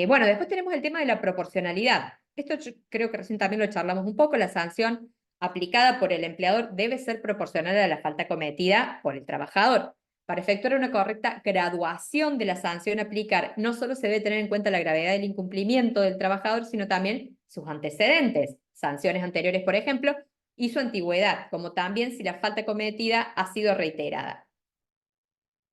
Bueno, después tenemos el tema de la proporcionalidad. Esto yo creo que recién también lo charlamos un poco. La sanción aplicada por el empleador debe ser proporcional a la falta cometida por el trabajador. Para efectuar una correcta graduación de la sanción a aplicar, no solo se debe tener en cuenta la gravedad del incumplimiento del trabajador, sino también sus antecedentes, sanciones anteriores, por ejemplo, y su antigüedad, como también si la falta cometida ha sido reiterada.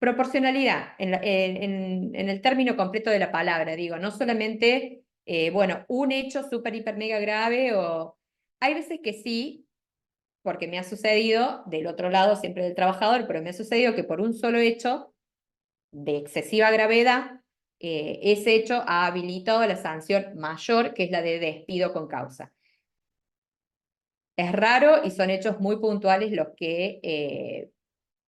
Proporcionalidad, en el término completo de la palabra, digo, no solamente, bueno, un hecho súper, hiper, mega grave, o hay veces que sí, porque me ha sucedido, del otro lado siempre del trabajador, pero me ha sucedido que por un solo hecho de excesiva gravedad, ese hecho ha habilitado la sanción mayor, que es la de despido con causa. Es raro y son hechos muy puntuales los que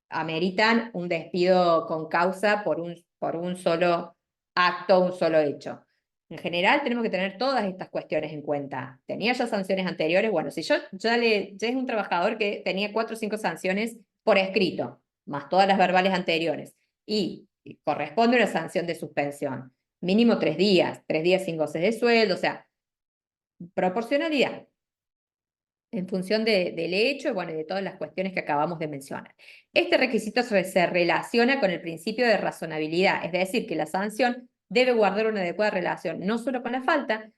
ameritan un despido con causa por un solo acto, un solo hecho. En general tenemos que tener todas estas cuestiones en cuenta. ¿Tenía ya sanciones anteriores? Bueno, si ya es un trabajador que tenía 4 o 5 sanciones por escrito, más todas las verbales anteriores, y corresponde una sanción de suspensión, mínimo 3 días, 3 días sin goces de sueldo, o sea, proporcionalidad en función del hecho, bueno, y de todas las cuestiones que acabamos de mencionar. Este requisito se relaciona con el principio de razonabilidad, es decir, que la sanción debe guardar una adecuada relación, no solo con la falta,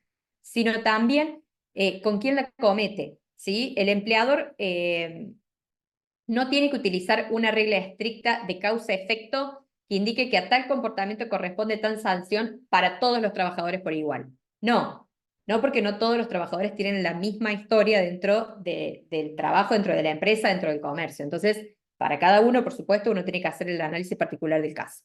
sino también con quien la comete, ¿sí? El empleador no tiene que utilizar una regla estricta de causa-efecto que indique que a tal comportamiento corresponde tal sanción para todos los trabajadores por igual. No, no, porque no todos los trabajadores tienen la misma historia dentro del trabajo, dentro de la empresa, dentro del comercio. Entonces, para cada uno, por supuesto, uno tiene que hacer el análisis particular del caso.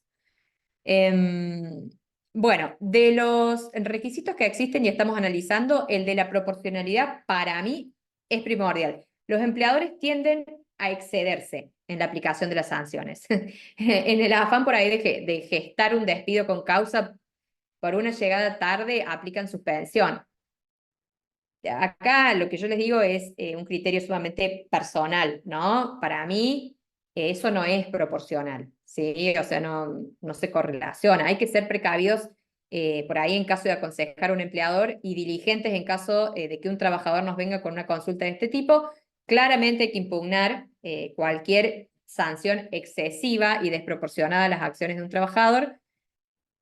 Bueno, de los requisitos que existen y estamos analizando, el de la proporcionalidad para mí es primordial. Los empleadores tienden a excederse en la aplicación de las sanciones. En el afán por ahí de gestar un despido con causa por una llegada tarde, aplican suspensión. Acá lo que yo les digo es un criterio sumamente personal, ¿no? Para mí eso no es proporcional, ¿sí? O sea, no se correlaciona. Hay que ser precavidos por ahí en caso de aconsejar a un empleador y diligentes en caso de que un trabajador nos venga con una consulta de este tipo. Claramente hay que impugnar cualquier sanción excesiva y desproporcionada a las acciones de un trabajador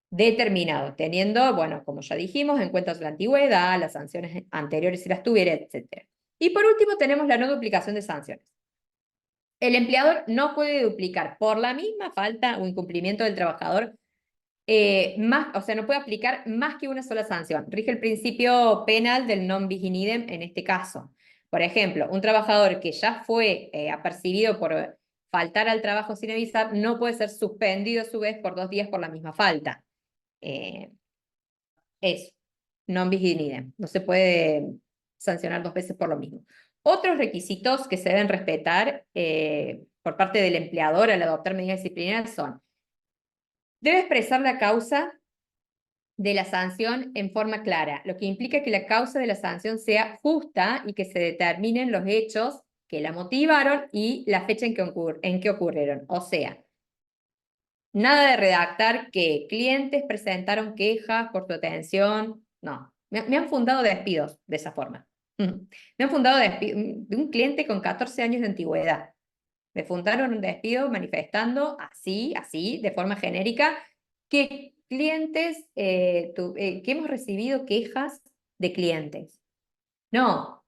determinado, teniendo, bueno, como ya dijimos, en cuenta la antigüedad, las sanciones anteriores si las tuviera, etc. Y por último tenemos la no duplicación de sanciones. El empleador no puede duplicar por la misma falta o incumplimiento del trabajador o sea, no puede aplicar más que una sola sanción. Rige el principio penal del non bis in idem en este caso. Por ejemplo, un trabajador que ya fue apercibido por faltar al trabajo sin avisar no puede ser suspendido a su vez por 2 días por la misma falta. Eh, Eso, non bis in idem. No se puede sancionar 2 veces por lo mismo. Otros requisitos que se deben respetar por parte del empleador al adoptar medidas disciplinarias son: debe expresar la causa de la sanción en forma clara, lo que implica que la causa de la sanción sea justa y que se determinen los hechos que la motivaron y la fecha en que ocurrieron. O sea, nada de redactar que clientes presentaron quejas por su atención. No, me han fundado despidos de esa forma. Me han fundado de un cliente con 14 años de antigüedad. Me fundaron un despido manifestando así, de forma genérica, que clientes, que hemos recibido quejas de clientes. No,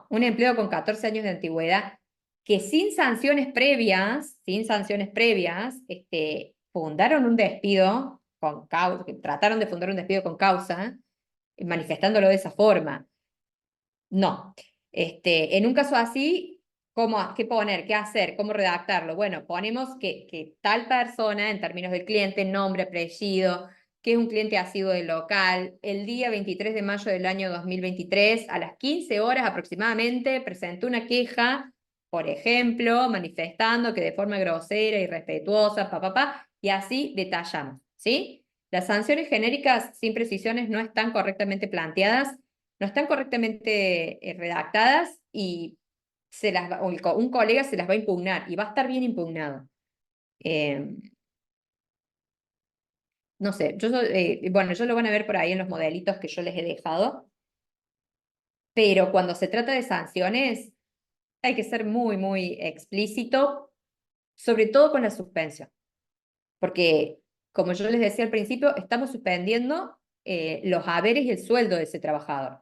un empleado con 14 años de antigüedad que sin sanciones previas, fundaron un despido con causa, trataron de fundar un despido con causa, manifestándolo de esa forma. No. En un caso así, ¿qué poner? ¿Qué hacer? ¿Cómo redactarlo? Bueno, ponemos que tal persona, en términos del cliente, nombre, apellido, que es un cliente asiduo del local, el día 23 de mayo del año 2023, a las 15 horas aproximadamente, presentó una queja, por ejemplo, manifestando que de forma grosera, irrespetuosa, y así detallamos, ¿sí? Las sanciones genéricas sin precisiones no están correctamente planteadas, no están correctamente redactadas y un colega se las va a impugnar y va a estar bien impugnado. no sé, bueno, yo lo van a ver por ahí en los modelitos que yo les he dejado, pero cuando se trata de sanciones hay que ser muy, muy explícito, sobre todo con la suspensión, porque como yo les decía al principio, estamos suspendiendo los haberes y el sueldo de ese trabajador.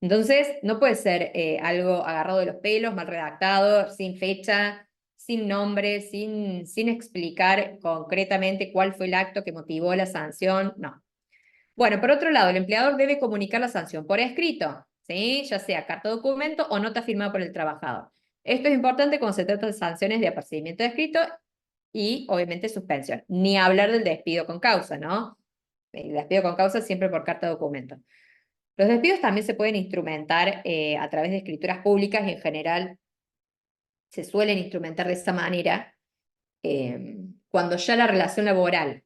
Entonces, no puede ser algo agarrado de los pelos, mal redactado, sin fecha, sin nombre, sin explicar concretamente cuál fue el acto que motivó la sanción, no. Bueno, por otro lado, el empleador debe comunicar la sanción por escrito, ¿sí? Ya sea carta documento o nota firmada por el trabajador. Esto es importante cuando se trata de sanciones de apercibimiento de escrito y, obviamente, suspensión. Ni hablar del despido con causa, ¿no? El despido con causa siempre por carta documento. Los despidos también se pueden instrumentar a través de escrituras públicas y en general se suelen instrumentar de esa manera cuando ya la relación laboral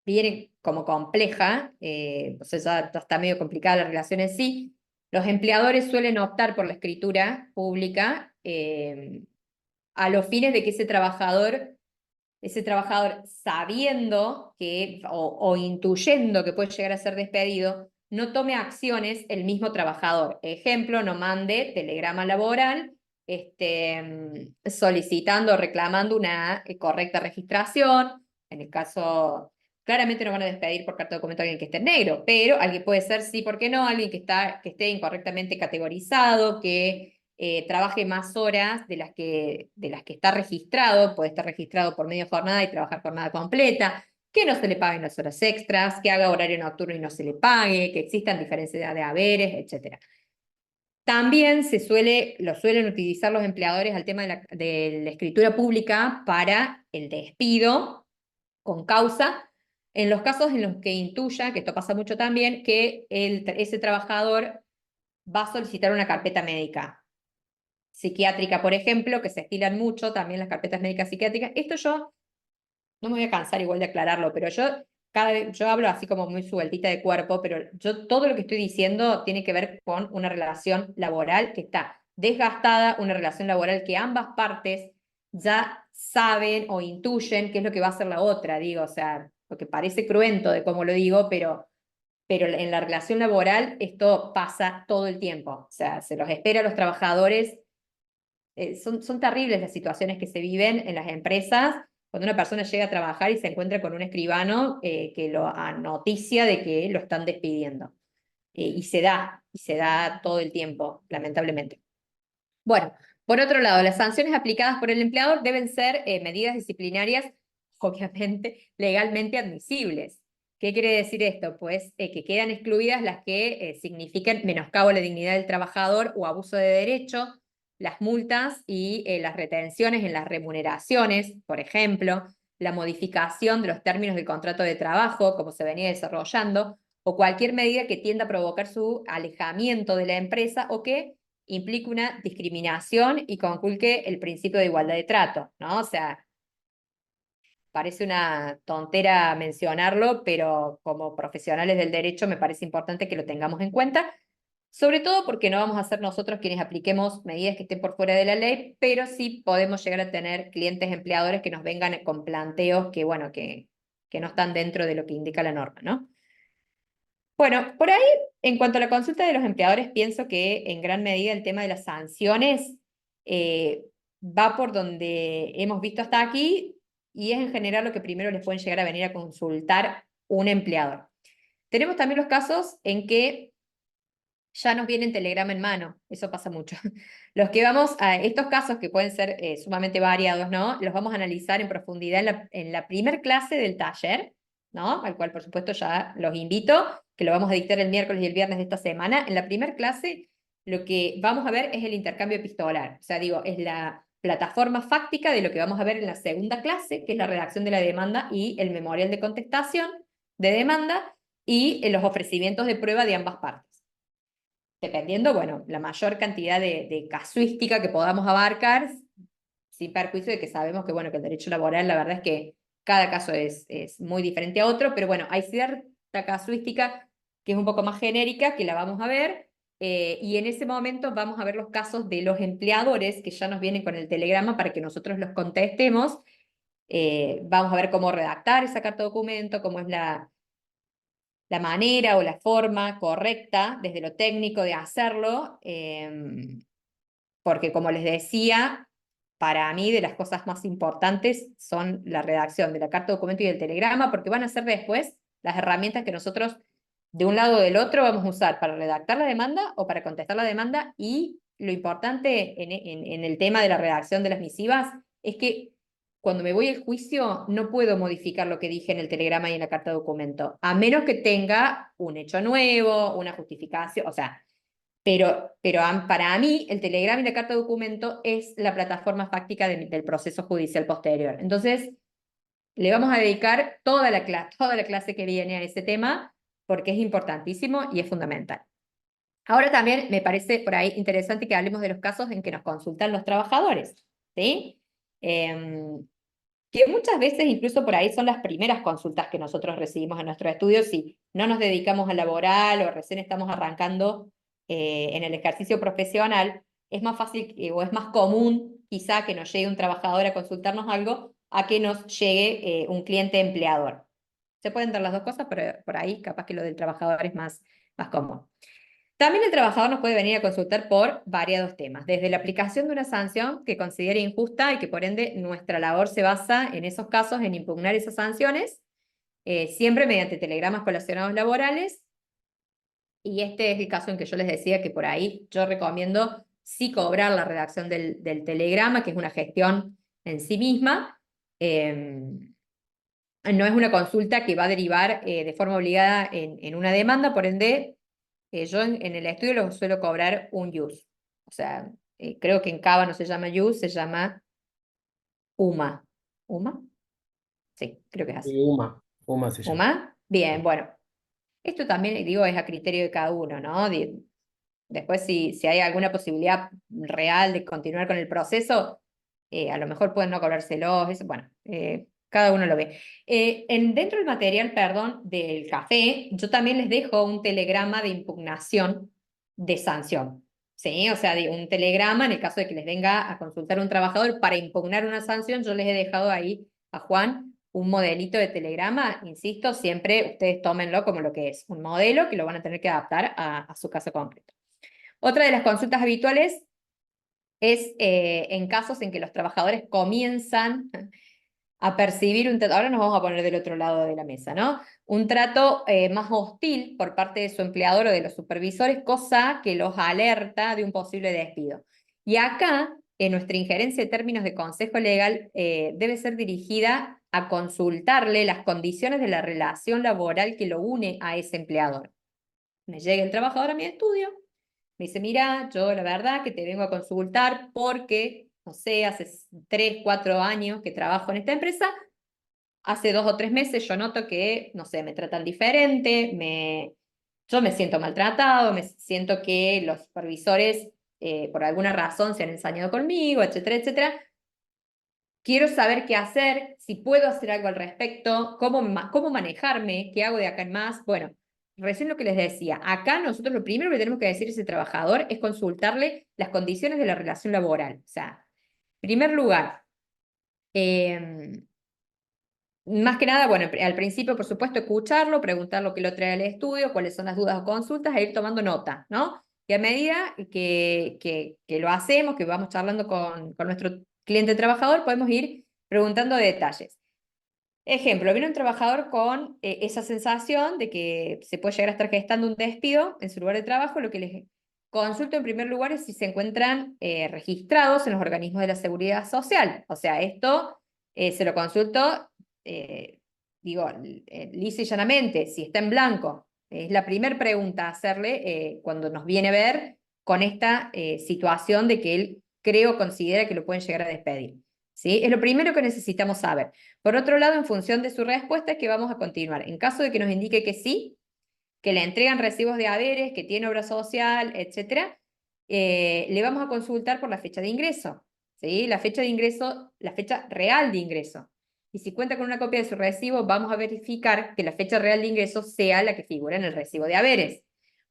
viene como compleja, o sea, ya está medio complicada la relación en sí, los empleadores suelen optar por la escritura pública a los fines de que ese trabajador sabiendo que o intuyendo que puede llegar a ser despedido, no tome acciones el mismo trabajador. Ejemplo, no mande telegrama laboral solicitando o reclamando una correcta registración. En el caso, claramente no van a despedir por carta de documento a alguien que esté en negro, pero alguien puede ser sí, ¿por qué no? Alguien que esté incorrectamente categorizado, que trabaje más horas de las que está registrado, puede estar registrado por media jornada y trabajar jornada completa, que no se le paguen las horas extras, que haga horario nocturno y no se le pague, que existan diferencias de haberes, etc. También lo suelen utilizar los empleadores al tema de la escritura pública para el despido con causa, en los casos en los que intuya, que esto pasa mucho también, que ese trabajador va a solicitar una carpeta médica psiquiátrica, por ejemplo, que se estilan mucho también las carpetas médicas psiquiátricas. Esto yo no me voy a cansar igual de aclararlo, pero cada vez, yo hablo así como muy sueltita de cuerpo, pero yo todo lo que estoy diciendo tiene que ver con una relación laboral que está desgastada, una relación laboral que ambas partes ya saben o intuyen qué es lo que va a hacer la otra, digo, o sea, porque parece cruento de cómo lo digo, pero en la relación laboral esto pasa todo el tiempo, o sea, se los espera a los trabajadores son terribles las situaciones que se viven en las empresas cuando una persona llega a trabajar y se encuentra con un escribano que lo noticia de que lo están despidiendo. Y se da todo el tiempo, lamentablemente. Bueno, por otro lado, las sanciones aplicadas por el empleador deben ser medidas disciplinarias, obviamente, legalmente admisibles. ¿Qué quiere decir esto? Pues que quedan excluidas las que significan menoscabo a la dignidad del trabajador o abuso de derecho, las multas y las retenciones en las remuneraciones, por ejemplo, la modificación de los términos del contrato de trabajo, como se venía desarrollando, o cualquier medida que tienda a provocar su alejamiento de la empresa o que implique una discriminación y conculque el principio de igualdad de trato, ¿no? O sea, parece una tontera mencionarlo, pero como profesionales del derecho me parece importante que lo tengamos en cuenta, sobre todo porque no vamos a ser nosotros quienes apliquemos medidas que estén por fuera de la ley, pero sí podemos llegar a tener clientes empleadores que nos vengan con planteos que, bueno, que no están dentro de lo que indica la norma, ¿no? Bueno, por ahí, en cuanto a la consulta de los empleadores, pienso que en gran medida el tema de las sanciones eh, va por donde hemos visto hasta aquí y es en general lo que primero les pueden llegar a venir a consultar un empleador. Tenemos también los casos en que ya nos viene en telegrama en mano, eso pasa mucho. Los que vamos a estos casos que pueden ser sumamente variados, ¿no? Los vamos a analizar en profundidad en la primer clase del taller, ¿no? Al cual por supuesto ya los invito, que lo vamos a dictar el miércoles y el viernes de esta semana. En la primer clase lo que vamos a ver es el intercambio epistolar, o sea, digo, es la plataforma fáctica de lo que vamos a ver en la segunda clase, que es la redacción de la demanda y el memorial de contestación de demanda y los ofrecimientos de prueba de ambas partes dependiendo, bueno, la mayor cantidad de casuística que podamos abarcar, sin perjuicio de que sabemos que, bueno, que el derecho laboral, la verdad es que cada caso es muy diferente a otro, pero bueno, hay cierta casuística que es un poco más genérica, que la vamos a ver, y en ese momento vamos a ver los casos de los empleadores que ya nos vienen con el telegrama para que nosotros los contestemos, Vamos a ver cómo redactar esa carta documento, cómo es la manera o la forma correcta desde lo técnico de hacerlo, porque como les decía, para mí de las cosas más importantes son la redacción de la carta documento y del telegrama, porque van a ser después las herramientas que nosotros de un lado o del otro vamos a usar para redactar la demanda o para contestar la demanda, y lo importante en el tema de la redacción de las misivas es que cuando me voy al juicio no puedo modificar lo que dije en el telegrama y en la carta documento, a menos que tenga un hecho nuevo, una justificación, o sea, pero para mí el telegrama y la carta documento es la plataforma fáctica del proceso judicial posterior. Entonces, le vamos a dedicar toda la clase que viene a ese tema porque es importantísimo y es fundamental. Ahora también me parece por ahí interesante que hablemos de los casos en que nos consultan los trabajadores, ¿sí? Que muchas veces incluso por ahí son las primeras consultas que nosotros recibimos en nuestros estudios si no nos dedicamos al laboral o recién estamos arrancando en el ejercicio profesional. Es más fácil o es más común quizá que nos llegue un trabajador a consultarnos algo a que nos llegue un cliente empleador. Se pueden dar las dos cosas, pero por ahí capaz que lo del trabajador es más común. También el trabajador nos puede venir a consultar por variados temas, desde la aplicación de una sanción que considere injusta y que por ende nuestra labor se basa en esos casos en impugnar esas sanciones, siempre mediante telegramas colacionados laborales, y este es el caso en que yo les decía que por ahí yo recomiendo sí cobrar la redacción del telegrama, que es una gestión en sí misma. No es una consulta que va a derivar de forma obligada en una demanda, por ende yo en el estudio lo suelo cobrar un use. O sea, creo que en Cava no se llama use, se llama UMA. ¿UMA? Sí, creo que es así. Y Uma se llama. ¿UMA? Bien, bueno. Esto también, digo, es a criterio de cada uno, ¿no? Después, si hay alguna posibilidad real de continuar con el proceso, a lo mejor pueden no cobrárselos, eso, bueno, cada uno lo ve. Dentro del material, perdón, del café, yo también les dejo un telegrama de impugnación de sanción, ¿sí? O sea, un telegrama en el caso de que les venga a consultar un trabajador para impugnar una sanción, yo les he dejado ahí a Juan un modelito de telegrama, insisto, siempre ustedes tómenlo como lo que es, un modelo que lo van a tener que adaptar a su caso concreto. Otra de las consultas habituales es en casos en que los trabajadores comienzan a percibir un trato, ahora nos vamos a poner del otro lado de la mesa, ¿no? Un trato más hostil por parte de su empleador o de los supervisores, cosa que los alerta de un posible despido. Y acá, nuestra injerencia de términos de consejo legal debe ser dirigida a consultarle las condiciones de la relación laboral que lo une a ese empleador. Me llega el trabajador a mi estudio, me dice, mira, yo la verdad que te vengo a consultar porque, no sé, hace 3, 4 años que trabajo en esta empresa, hace 2 o 3 meses yo noto que, no sé, me tratan diferente, yo me siento maltratado, me siento que los supervisores por alguna razón se han ensañado conmigo, etcétera, etcétera. Quiero saber qué hacer, si puedo hacer algo al respecto, cómo manejarme, qué hago de acá en más. Bueno, recién lo que les decía, acá nosotros lo primero que tenemos que decir a ese trabajador es consultarle las condiciones de la relación laboral. O sea, en primer lugar, más que nada, bueno, al principio, por supuesto, escucharlo, preguntar lo que lo trae al estudio, cuáles son las dudas o consultas, e ir tomando nota, ¿no? Y a medida que lo hacemos, que vamos charlando con nuestro cliente trabajador, podemos ir preguntando detalles. Ejemplo, viene un trabajador con esa sensación de que se puede llegar a estar gestando un despido en su lugar de trabajo. Lo que les consulto en primer lugar es si se encuentran registrados en los organismos de la seguridad social. O sea, esto se lo consulto, lisa y llanamente, si está en blanco. Es la primera pregunta a hacerle cuando nos viene a ver con esta situación de que él creo considera que lo pueden llegar a despedir. ¿Sí? Es lo primero que necesitamos saber. Por otro lado, en función de su respuesta es que vamos a continuar. En caso de que nos indique que sí, que le entregan recibos de haberes, que tiene obra social, etcétera, le vamos a consultar por la fecha de ingreso. ¿Sí? La fecha de ingreso, la fecha real de ingreso. Y si cuenta con una copia de su recibo, vamos a verificar que la fecha real de ingreso sea la que figura en el recibo de haberes.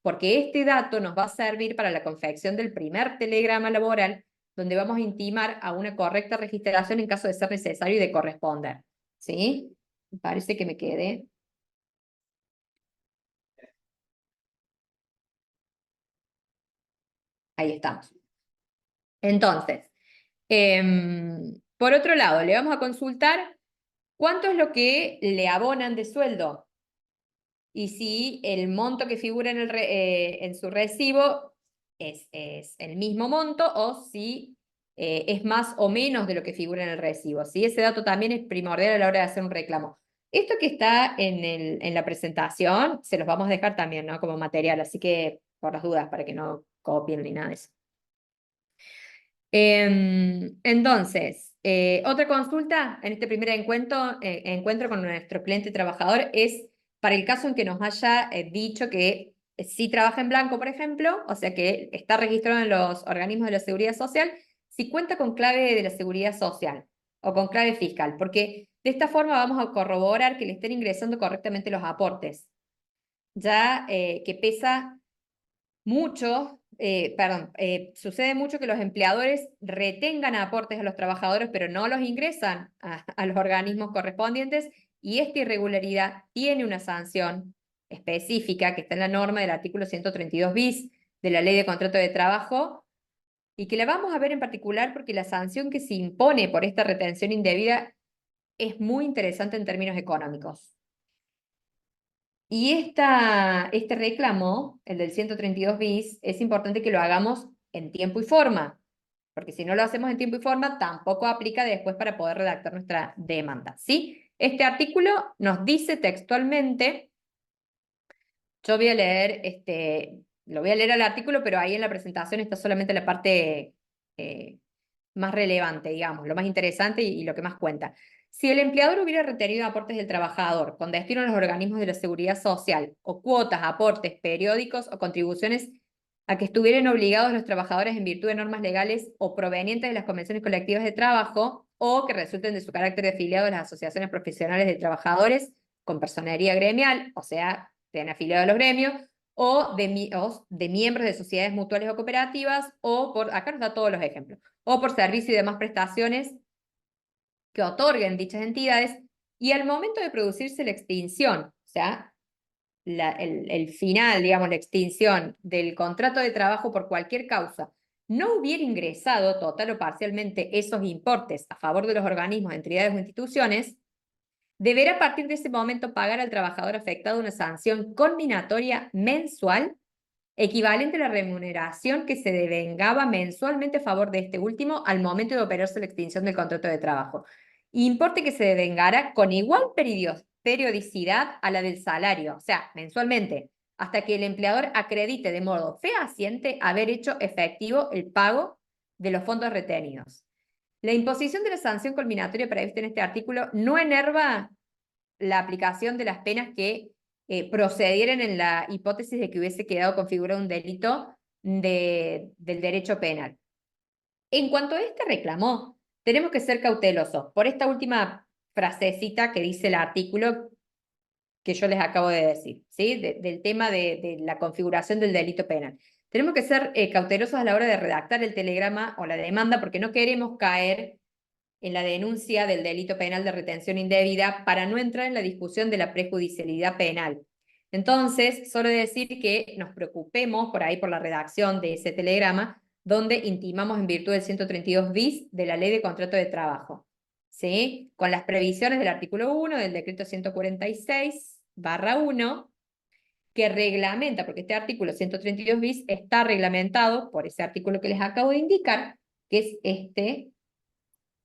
Porque este dato nos va a servir para la confección del primer telegrama laboral, donde vamos a intimar a una correcta registración en caso de ser necesario y de corresponder. ¿Sí? Me parece que me quedé. Ahí estamos. Entonces, por otro lado, le vamos a consultar cuánto es lo que le abonan de sueldo y si el monto que figura en su recibo es el mismo monto o si es más o menos de lo que figura en el recibo. ¿Sí? Ese dato también es primordial a la hora de hacer un reclamo. Esto que está en la presentación, se los vamos a dejar también, ¿no? Como material, así que por las dudas, para que no copien ni nada de eso. Entonces, otra consulta en este primer encuentro con nuestro cliente trabajador es para el caso en que nos haya dicho que sí trabaja en blanco, por ejemplo, o sea que está registrado en los organismos de la Seguridad Social, si cuenta con clave de la Seguridad Social o con clave fiscal, porque de esta forma vamos a corroborar que le estén ingresando correctamente los aportes, ya que pesa mucho, sucede mucho que los empleadores retengan aportes a los trabajadores, pero no los ingresan a los organismos correspondientes, y esta irregularidad tiene una sanción específica que está en la norma del artículo 132 bis de la Ley de Contrato de Trabajo, y que la vamos a ver en particular porque la sanción que se impone por esta retención indebida es muy interesante en términos económicos. Y este reclamo, el del 132 bis, es importante que lo hagamos en tiempo y forma, porque si no lo hacemos en tiempo y forma, tampoco aplica después para poder redactar nuestra demanda, ¿sí? Este artículo nos dice textualmente, yo voy a leer, lo voy a leer al artículo, pero ahí en la presentación está solamente la parte más relevante, digamos, lo más interesante y lo que más cuenta. Si el empleador hubiera retenido aportes del trabajador con destino a los organismos de la seguridad social o cuotas, aportes periódicos o contribuciones a que estuvieran obligados los trabajadores en virtud de normas legales o provenientes de las convenciones colectivas de trabajo o que resulten de su carácter de afiliado a las asociaciones profesionales de trabajadores con personería gremial, o sea, estén afiliados a los gremios, o de miembros de sociedades mutuales o cooperativas, o por, acá nos da todos los ejemplos, o por servicio y demás prestaciones que otorguen dichas entidades, y al momento de producirse la extinción, o sea, el final, digamos, la extinción del contrato de trabajo por cualquier causa, no hubiera ingresado total o parcialmente esos importes a favor de los organismos, entidades o instituciones, deberá a partir de ese momento pagar al trabajador afectado una sanción conminatoria mensual equivalente a la remuneración que se devengaba mensualmente a favor de este último al momento de operarse la extinción del contrato de trabajo. Importe que se devengara con igual periodicidad a la del salario, o sea, mensualmente, hasta que el empleador acredite de modo fehaciente haber hecho efectivo el pago de los fondos retenidos. La imposición de la sanción culminatoria prevista en este artículo no enerva la aplicación de las penas que procedieran en la hipótesis de que hubiese quedado configurado un delito del derecho penal. En cuanto a este reclamo, tenemos que ser cautelosos por esta última frasecita que dice el artículo que yo les acabo de decir, ¿sí? Del tema de la configuración del delito penal. Tenemos que ser cautelosos a la hora de redactar el telegrama o la demanda porque no queremos caer en la denuncia del delito penal de retención indebida para no entrar en la discusión de la prejudicialidad penal. Entonces, solo decir que nos preocupemos por ahí por la redacción de ese telegrama donde intimamos en virtud del 132 bis de la Ley de Contrato de Trabajo, ¿sí? Con las previsiones del artículo 1 del decreto 146/1 que reglamenta, porque este artículo 132 bis está reglamentado por ese artículo que les acabo de indicar, que es este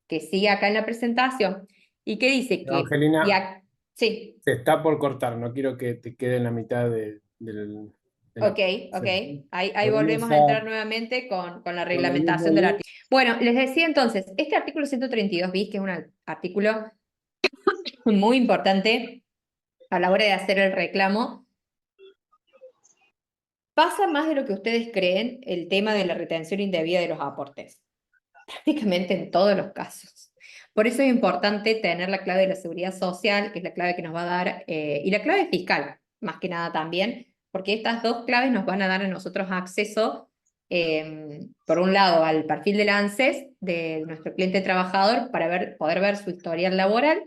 que sigue acá en la presentación, y que dice Pero, que... Angelina, Sí, se está por cortar, no quiero que te quede en la mitad de la ok, ok. presentación. Ahí Volvemos volvemos a a entrar nuevamente con la con el mismo reglamentación del link. artículo. Bueno, les decía entonces, este artículo 132 bis, que es un artículo muy importante a la hora de hacer el reclamo, pasa más de lo que ustedes creen el tema de la retención indebida de los aportes, prácticamente en todos los casos. Por eso es importante tener la clave de la seguridad social, que es la clave que nos va a dar, y la clave fiscal, más que nada también, porque estas dos claves nos van a dar a nosotros acceso por un lado, al perfil del ANSES, de nuestro cliente trabajador, para poder ver su historial laboral,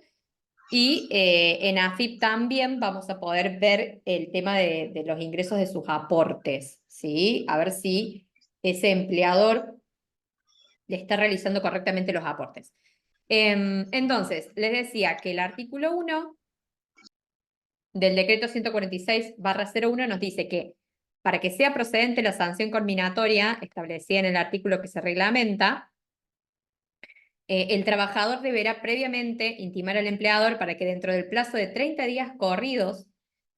y en AFIP también vamos a poder ver el tema de los ingresos de sus aportes, ¿sí? A ver si ese empleador le está realizando correctamente los aportes. Entonces, les decía que el artículo 1 del decreto 146/01 nos dice que para que sea procedente la sanción conminatoria establecida en el artículo que se reglamenta, el trabajador deberá previamente intimar al empleador para que dentro del plazo de 30 días corridos,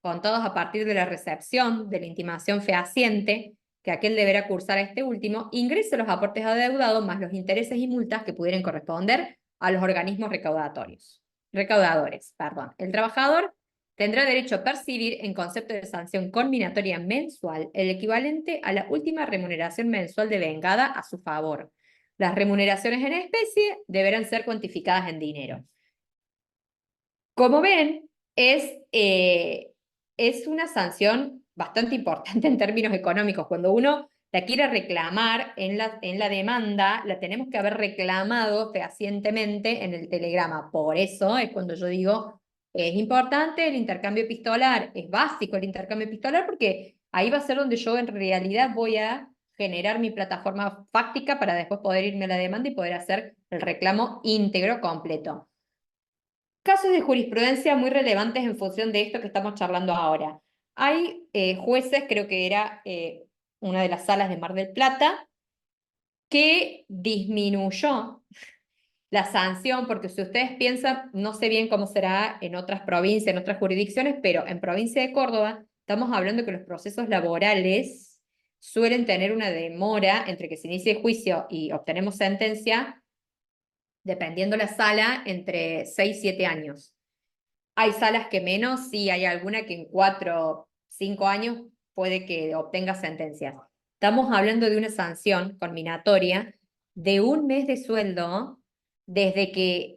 contados a partir de la recepción de la intimación fehaciente, que aquel deberá cursar a este último, ingrese los aportes adeudados más los intereses y multas que pudieran corresponder a los organismos recaudadores. El trabajador tendrá derecho a percibir en concepto de sanción conminatoria mensual el equivalente a la última remuneración mensual devengada a su favor. Las remuneraciones en especie deberán ser cuantificadas en dinero. Como ven, es una sanción bastante importante en términos económicos. Cuando uno la quiere reclamar en la demanda, la tenemos que haber reclamado fehacientemente en el telegrama. Por eso es cuando yo digo, es importante el intercambio epistolar, es básico el intercambio epistolar, porque ahí va a ser donde yo en realidad voy a generar mi plataforma fáctica para después poder irme a la demanda y poder hacer el reclamo íntegro, completo. Casos de jurisprudencia muy relevantes en función de esto que estamos charlando ahora. Hay jueces, creo que era una de las salas de Mar del Plata, que disminuyó la sanción, porque si ustedes piensan, no sé bien cómo será en otras provincias, en otras jurisdicciones, pero en provincia de Córdoba estamos hablando que los procesos laborales suelen tener una demora entre que se inicie el juicio y obtenemos sentencia, dependiendo la sala, entre 6 y 7 años. Hay salas que menos, sí, hay alguna que en 4, 5 años puede que obtenga sentencias. Estamos hablando de una sanción conminatoria de 1 mes de sueldo desde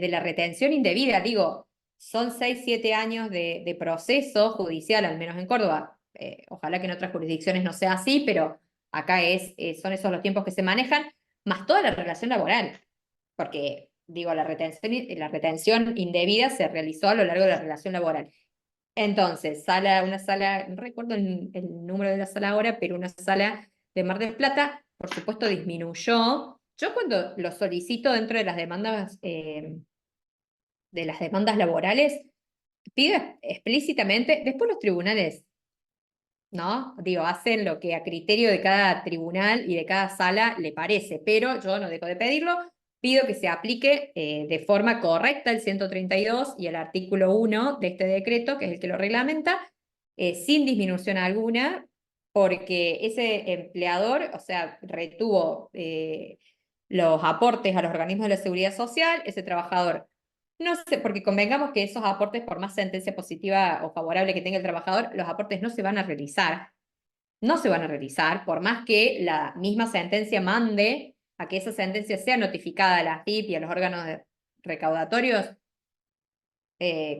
la retención indebida. Digo, son 6, 7 años de proceso judicial, al menos en Córdoba. Ojalá que en otras jurisdicciones no sea así, pero acá son esos los tiempos que se manejan, más toda la relación laboral. Porque, digo, la retención indebida se realizó a lo largo de la relación laboral. Entonces, una sala, no recuerdo el número de la sala ahora, pero una sala de Mar del Plata, por supuesto, disminuyó. Yo cuando lo solicito dentro de las demandas laborales, pido explícitamente, después los tribunales, ¿no? Digo, hacen lo que a criterio de cada tribunal y de cada sala le parece, pero yo no dejo de pedirlo, pido que se aplique de forma correcta el 132 y el artículo 1 de este decreto, que es el que lo reglamenta, sin disminución alguna, porque ese empleador, o sea, retuvo los aportes a los organismos de la seguridad social, ese trabajador no sé, porque convengamos que esos aportes, por más sentencia positiva o favorable que tenga el trabajador, los aportes no se van a realizar. No se van a realizar, por más que la misma sentencia mande a que esa sentencia sea notificada a la AFIP y a los órganos recaudatorios.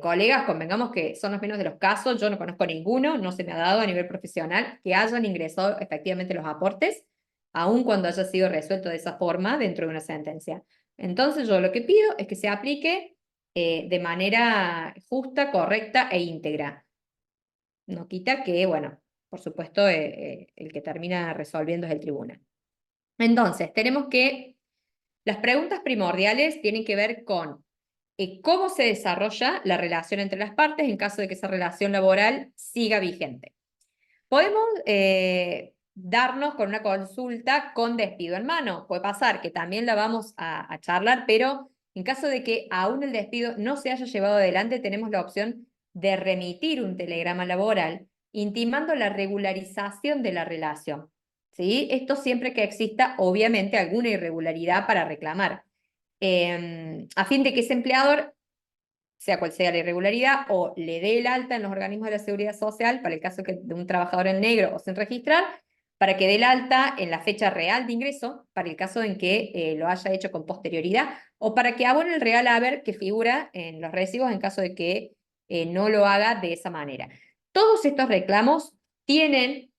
Colegas, convengamos que son los menos de los casos. Yo no conozco ninguno, no se me ha dado a nivel profesional que hayan ingresado efectivamente los aportes, aun cuando haya sido resuelto de esa forma dentro de una sentencia. Entonces yo lo que pido es que se aplique de manera justa, correcta e íntegra. No quita que, bueno, por supuesto, el que termina resolviendo es el tribunal. Entonces, tenemos que las preguntas primordiales tienen que ver con cómo se desarrolla la relación entre las partes en caso de que esa relación laboral siga vigente. Podemos darnos con una consulta con despido en mano. Puede pasar que también la vamos a charlar, pero en caso de que aún el despido no se haya llevado adelante, tenemos la opción de remitir un telegrama laboral intimando la regularización de la relación. ¿Sí? Esto siempre que exista, obviamente, alguna irregularidad para reclamar. A fin de que ese empleador, sea cual sea la irregularidad, o le dé el alta en los organismos de la seguridad social, para el caso de un trabajador en negro o sin registrar, para que dé el alta en la fecha real de ingreso, para el caso en que lo haya hecho con posterioridad, o para que abone el real haber que figura en los recibos en caso de que no lo haga de esa manera. Todos estos reclamos tienen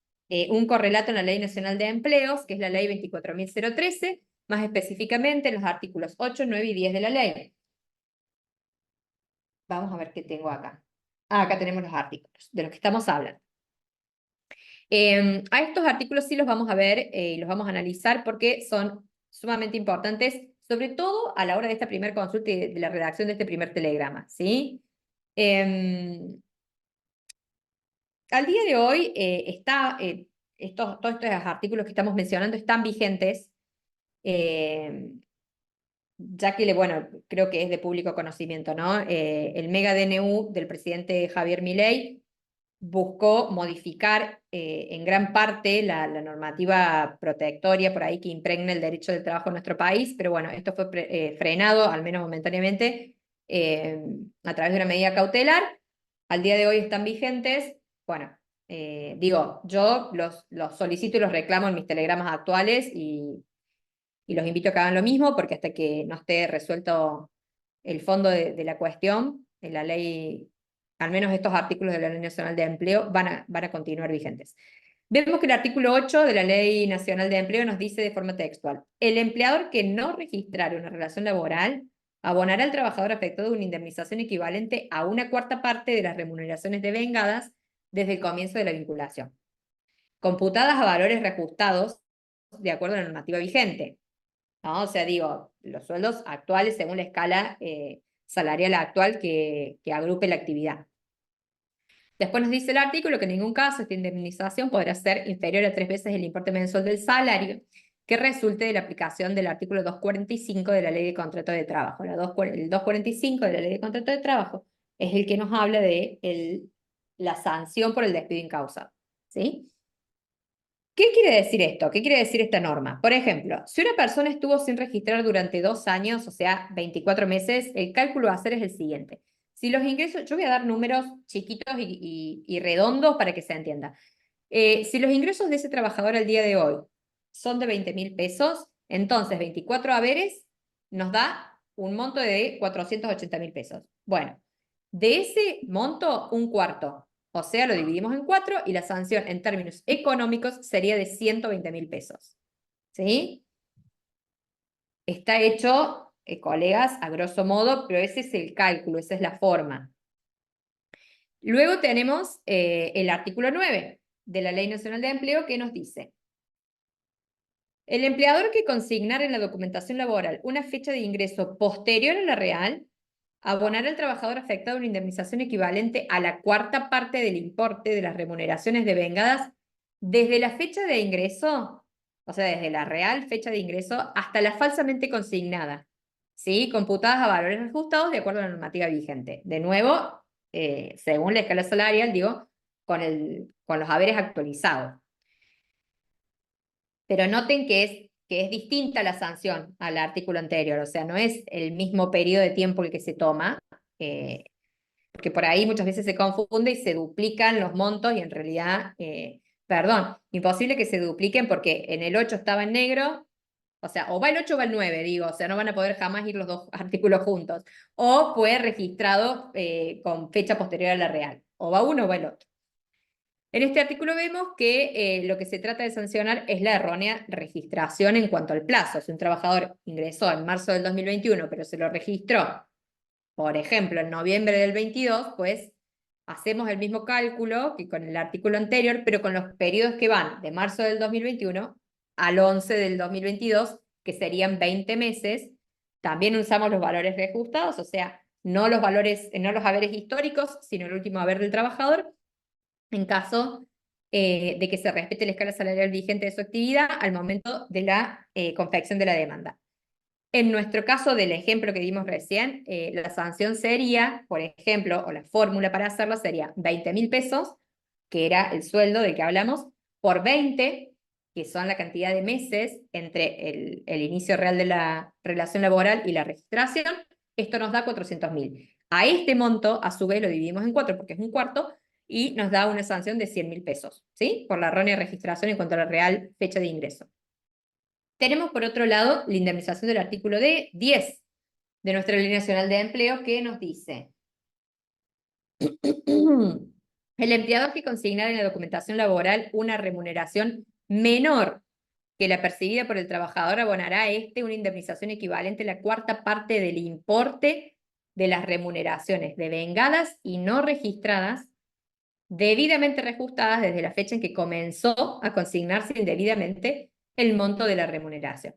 un correlato en la Ley Nacional de Empleos, que es la Ley 24.013, más específicamente en los artículos 8, 9 y 10 de la ley. Vamos a ver qué tengo acá. Acá tenemos los artículos de los que estamos hablando. A estos artículos sí los vamos a ver y los vamos a analizar porque son sumamente importantes, sobre todo a la hora de esta primera consulta y de la redacción de este primer telegrama, ¿sí? Al día de hoy todos estos artículos que estamos mencionando están vigentes, ya que, bueno, creo que es de público conocimiento, ¿no? El mega DNU del presidente Javier Milei buscó modificar en gran parte la normativa protectoria por ahí que impregna el derecho del trabajo en nuestro país, pero bueno, esto fue frenado, al menos momentáneamente, a través de una medida cautelar. Al día de hoy están vigentes. Bueno, digo, yo los solicito y los reclamo en mis telegramas actuales y los invito a que hagan lo mismo, porque hasta que no esté resuelto el fondo de la cuestión, en la ley, al menos estos artículos de la Ley Nacional de Empleo van a continuar vigentes. Vemos que el artículo 8 de la Ley Nacional de Empleo nos dice de forma textual: el empleador que no registrare una relación laboral abonará al trabajador afectado una indemnización equivalente a una cuarta parte de las remuneraciones devengadas desde el comienzo de la vinculación, computadas a valores reajustados de acuerdo a la normativa vigente, ¿no? O sea, digo, los sueldos actuales según la escala salarial actual que agrupe la actividad. Después nos dice el artículo que en ningún caso esta indemnización podrá ser inferior a 3 veces el importe mensual del salario que resulte de la aplicación del artículo 245 de la Ley de Contrato de Trabajo. El 245 de la Ley de Contrato de Trabajo es el que nos habla de la sanción por el despido incausado, ¿sí? ¿Qué quiere decir esto? ¿Qué quiere decir esta norma? Por ejemplo, si una persona estuvo sin registrar durante 2 años, o sea, 24 meses, el cálculo a hacer es el siguiente. Si los ingresos, yo voy a dar números chiquitos y redondos para que se entienda. Si los ingresos de ese trabajador al día de hoy son de 20.000 pesos, entonces 24 haberes nos da un monto de 480.000 pesos. Bueno, de ese monto, un cuarto. O sea, lo dividimos en 4 y la sanción en términos económicos sería de 120.000 pesos. ¿Sí? Está hecho, colegas, a grosso modo, pero ese es el cálculo, esa es la forma. Luego tenemos el artículo 9 de la Ley Nacional de Empleo que nos dice: el empleador que consignara en la documentación laboral una fecha de ingreso posterior a la real abonará al trabajador afectado una indemnización equivalente a la cuarta parte del importe de las remuneraciones devengadas desde la fecha de ingreso, o sea, desde la real fecha de ingreso hasta la falsamente consignada, ¿sí? Computadas a valores ajustados de acuerdo a la normativa vigente. De nuevo, según la escala salarial, digo, con los haberes actualizados. Pero noten que es distinta la sanción al artículo anterior, o sea, no es el mismo periodo de tiempo el que se toma, porque por ahí muchas veces se confunde y se duplican los montos y en realidad, perdón, imposible que se dupliquen porque en el 8 estaba en negro, o sea, o va el 8 o va el 9, digo, o sea, no van a poder jamás ir los dos artículos juntos, o fue registrado con fecha posterior a la real, o va uno o va el otro. En este artículo vemos que lo que se trata de sancionar es la errónea registración en cuanto al plazo. Si un trabajador ingresó en marzo del 2021, pero se lo registró, por ejemplo, en noviembre del 22, pues hacemos el mismo cálculo que con el artículo anterior, pero con los periodos que van de marzo del 2021 al 11 del 2022, que serían 20 meses. También usamos los valores reajustados, o sea, no los haberes históricos, sino el último haber del trabajador, en caso de que se respete la escala salarial vigente de su actividad al momento de la confección de la demanda. En nuestro caso del ejemplo que dimos recién, la sanción sería, por ejemplo, o la fórmula para hacerlo sería 20.000 pesos, que era el sueldo del que hablamos, por 20, que son la cantidad de meses entre el inicio real de la relación laboral y la registración. Esto nos da 400.000. A este monto, a su vez, lo dividimos en 4 porque es un cuarto, y nos da una sanción de 100.000 pesos, ¿sí? Por la errónea registración en cuanto a la real fecha de ingreso. Tenemos, por otro lado, la indemnización del artículo 10 de nuestra Ley Nacional de Empleo, que nos dice: El empleador que consignara en la documentación laboral una remuneración menor que la percibida por el trabajador abonará a este una indemnización equivalente a la cuarta parte del importe de las remuneraciones devengadas y no registradas, debidamente reajustadas desde la fecha en que comenzó a consignarse indebidamente el monto de la remuneración.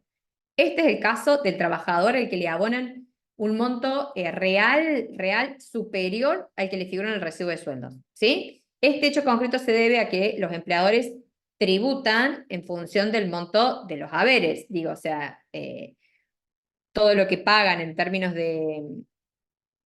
Este es el caso del trabajador al que le abonan un monto real superior al que le figura en el recibo de sueldos, ¿sí? Este hecho concreto se debe a que los empleadores tributan en función del monto de los haberes, digo, o sea, todo lo que pagan en términos de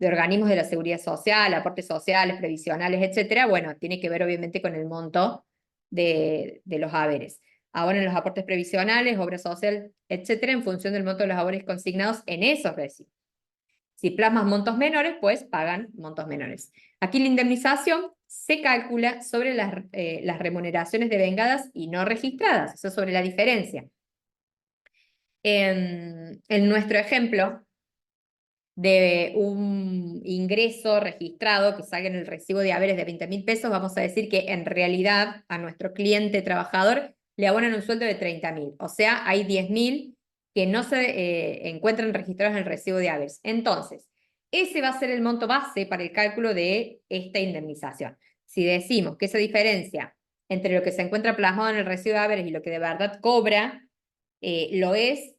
organismos de la seguridad social, aportes sociales, previsionales, etcétera, bueno, tiene que ver obviamente con el monto de los haberes. Abonan los aportes previsionales, obra social, etcétera, en función del monto de los haberes consignados en esos recibos. Si plasmas montos menores, pues pagan montos menores. Aquí la indemnización se calcula sobre las remuneraciones devengadas y no registradas, eso sobre la diferencia. En nuestro ejemplo, de un ingreso registrado que salga en el recibo de haberes de 20.000 pesos, vamos a decir que en realidad a nuestro cliente trabajador le abonan un sueldo de 30.000. O sea, hay 10.000 que no se encuentran registrados en el recibo de haberes. Entonces, ese va a ser el monto base para el cálculo de esta indemnización. Si decimos que esa diferencia entre lo que se encuentra plasmado en el recibo de haberes y lo que de verdad cobra, lo es,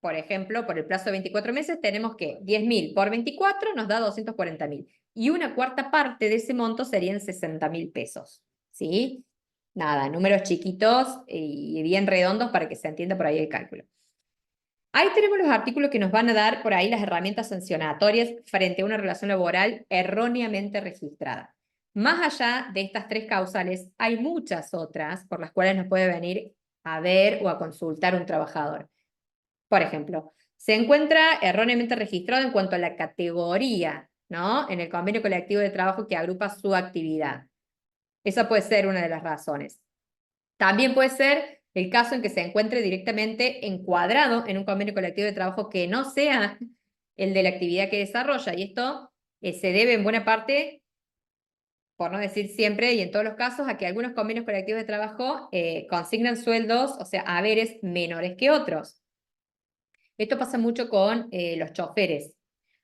por ejemplo, por el plazo de 24 meses, tenemos que 10.000 por 24 nos da 240.000. Y una cuarta parte de ese monto serían 60.000 pesos. ¿Sí? Nada, números chiquitos y bien redondos para que se entienda por ahí el cálculo. Ahí tenemos los artículos que nos van a dar por ahí las herramientas sancionatorias frente a una relación laboral erróneamente registrada. Más allá de estas tres causales, hay muchas otras por las cuales nos puede venir a ver o a consultar un trabajador. Por ejemplo, se encuentra erróneamente registrado en cuanto a la categoría, ¿no? En el convenio colectivo de trabajo que agrupa su actividad. Esa puede ser una de las razones. También puede ser el caso en que se encuentre directamente encuadrado en un convenio colectivo de trabajo que no sea el de la actividad que desarrolla. Y esto se debe en buena parte, por no decir siempre y en todos los casos, a que algunos convenios colectivos de trabajo consignan sueldos, o sea, haberes menores que otros. Esto pasa mucho con los choferes.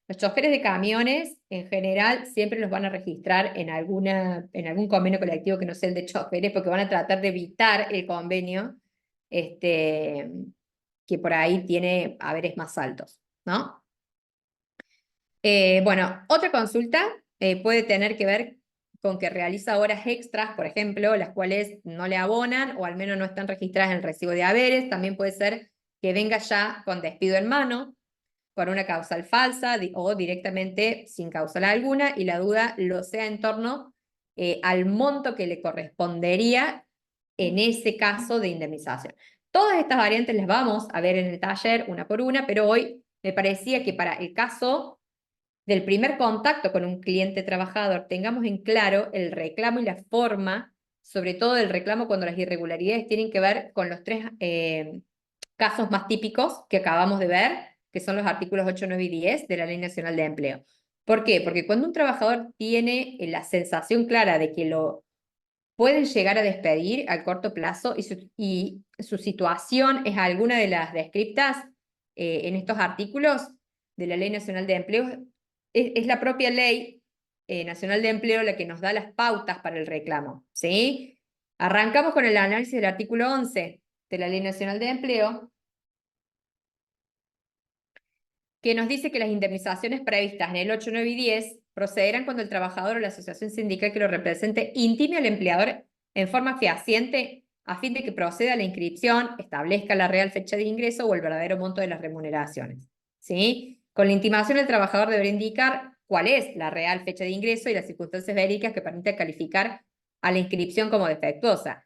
Los choferes de camiones, en general, siempre los van a registrar en algún convenio colectivo que no sea el de choferes, porque van a tratar de evitar el convenio que por ahí tiene haberes más altos, ¿no? Bueno, otra consulta puede tener que ver con que realiza horas extras, por ejemplo, las cuales no le abonan o al menos no están registradas en el recibo de haberes. También puede ser que venga ya con despido en mano, por una causal falsa o directamente sin causal alguna, y la duda lo sea en torno al monto que le correspondería en ese caso de indemnización. Todas estas variantes las vamos a ver en el taller una por una, pero hoy me parecía que para el caso del primer contacto con un cliente trabajador tengamos en claro el reclamo y la forma, sobre todo el reclamo cuando las irregularidades tienen que ver con los tres casos más típicos que acabamos de ver, que son los artículos 8, 9 y 10 de la Ley Nacional de Empleo. ¿Por qué? Porque cuando un trabajador tiene la sensación clara de que lo pueden llegar a despedir al corto plazo y su situación es alguna de las descriptas en estos artículos de la Ley Nacional de Empleo, es la propia Ley Nacional de Empleo la que nos da las pautas para el reclamo, ¿sí? Arrancamos con el análisis del artículo 11 de la Ley Nacional de Empleo, que nos dice que las indemnizaciones previstas en el 8, 9 y 10 procederán cuando el trabajador o la asociación sindical que lo represente intime al empleador en forma fehaciente a fin de que proceda a la inscripción, establezca la real fecha de ingreso o el verdadero monto de las remuneraciones. ¿Sí? Con la intimación el trabajador deberá indicar cuál es la real fecha de ingreso y las circunstancias verídicas que permitan calificar a la inscripción como defectuosa.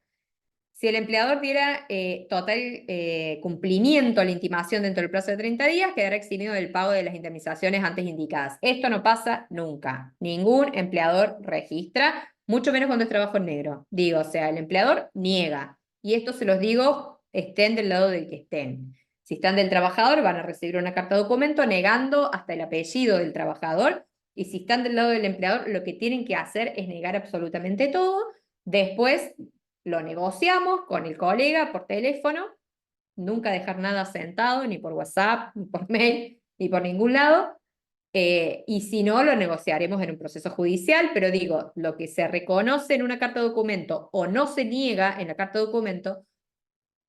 Si el empleador diera total cumplimiento a la intimación dentro del plazo de 30 días, quedará eximido del pago de las indemnizaciones antes indicadas. Esto no pasa nunca. Ningún empleador registra, mucho menos cuando es trabajo en negro. Digo, o sea, el empleador niega. Y esto se los digo, estén del lado del que estén. Si están del trabajador, van a recibir una carta documento negando hasta el apellido del trabajador y si están del lado del empleador, lo que tienen que hacer es negar absolutamente todo. Después lo negociamos con el colega por teléfono, nunca dejar nada sentado, ni por WhatsApp, ni por mail, ni por ningún lado. Y si no, lo negociaremos en un proceso judicial, pero digo, lo que se reconoce en una carta de documento o no se niega en la carta de documento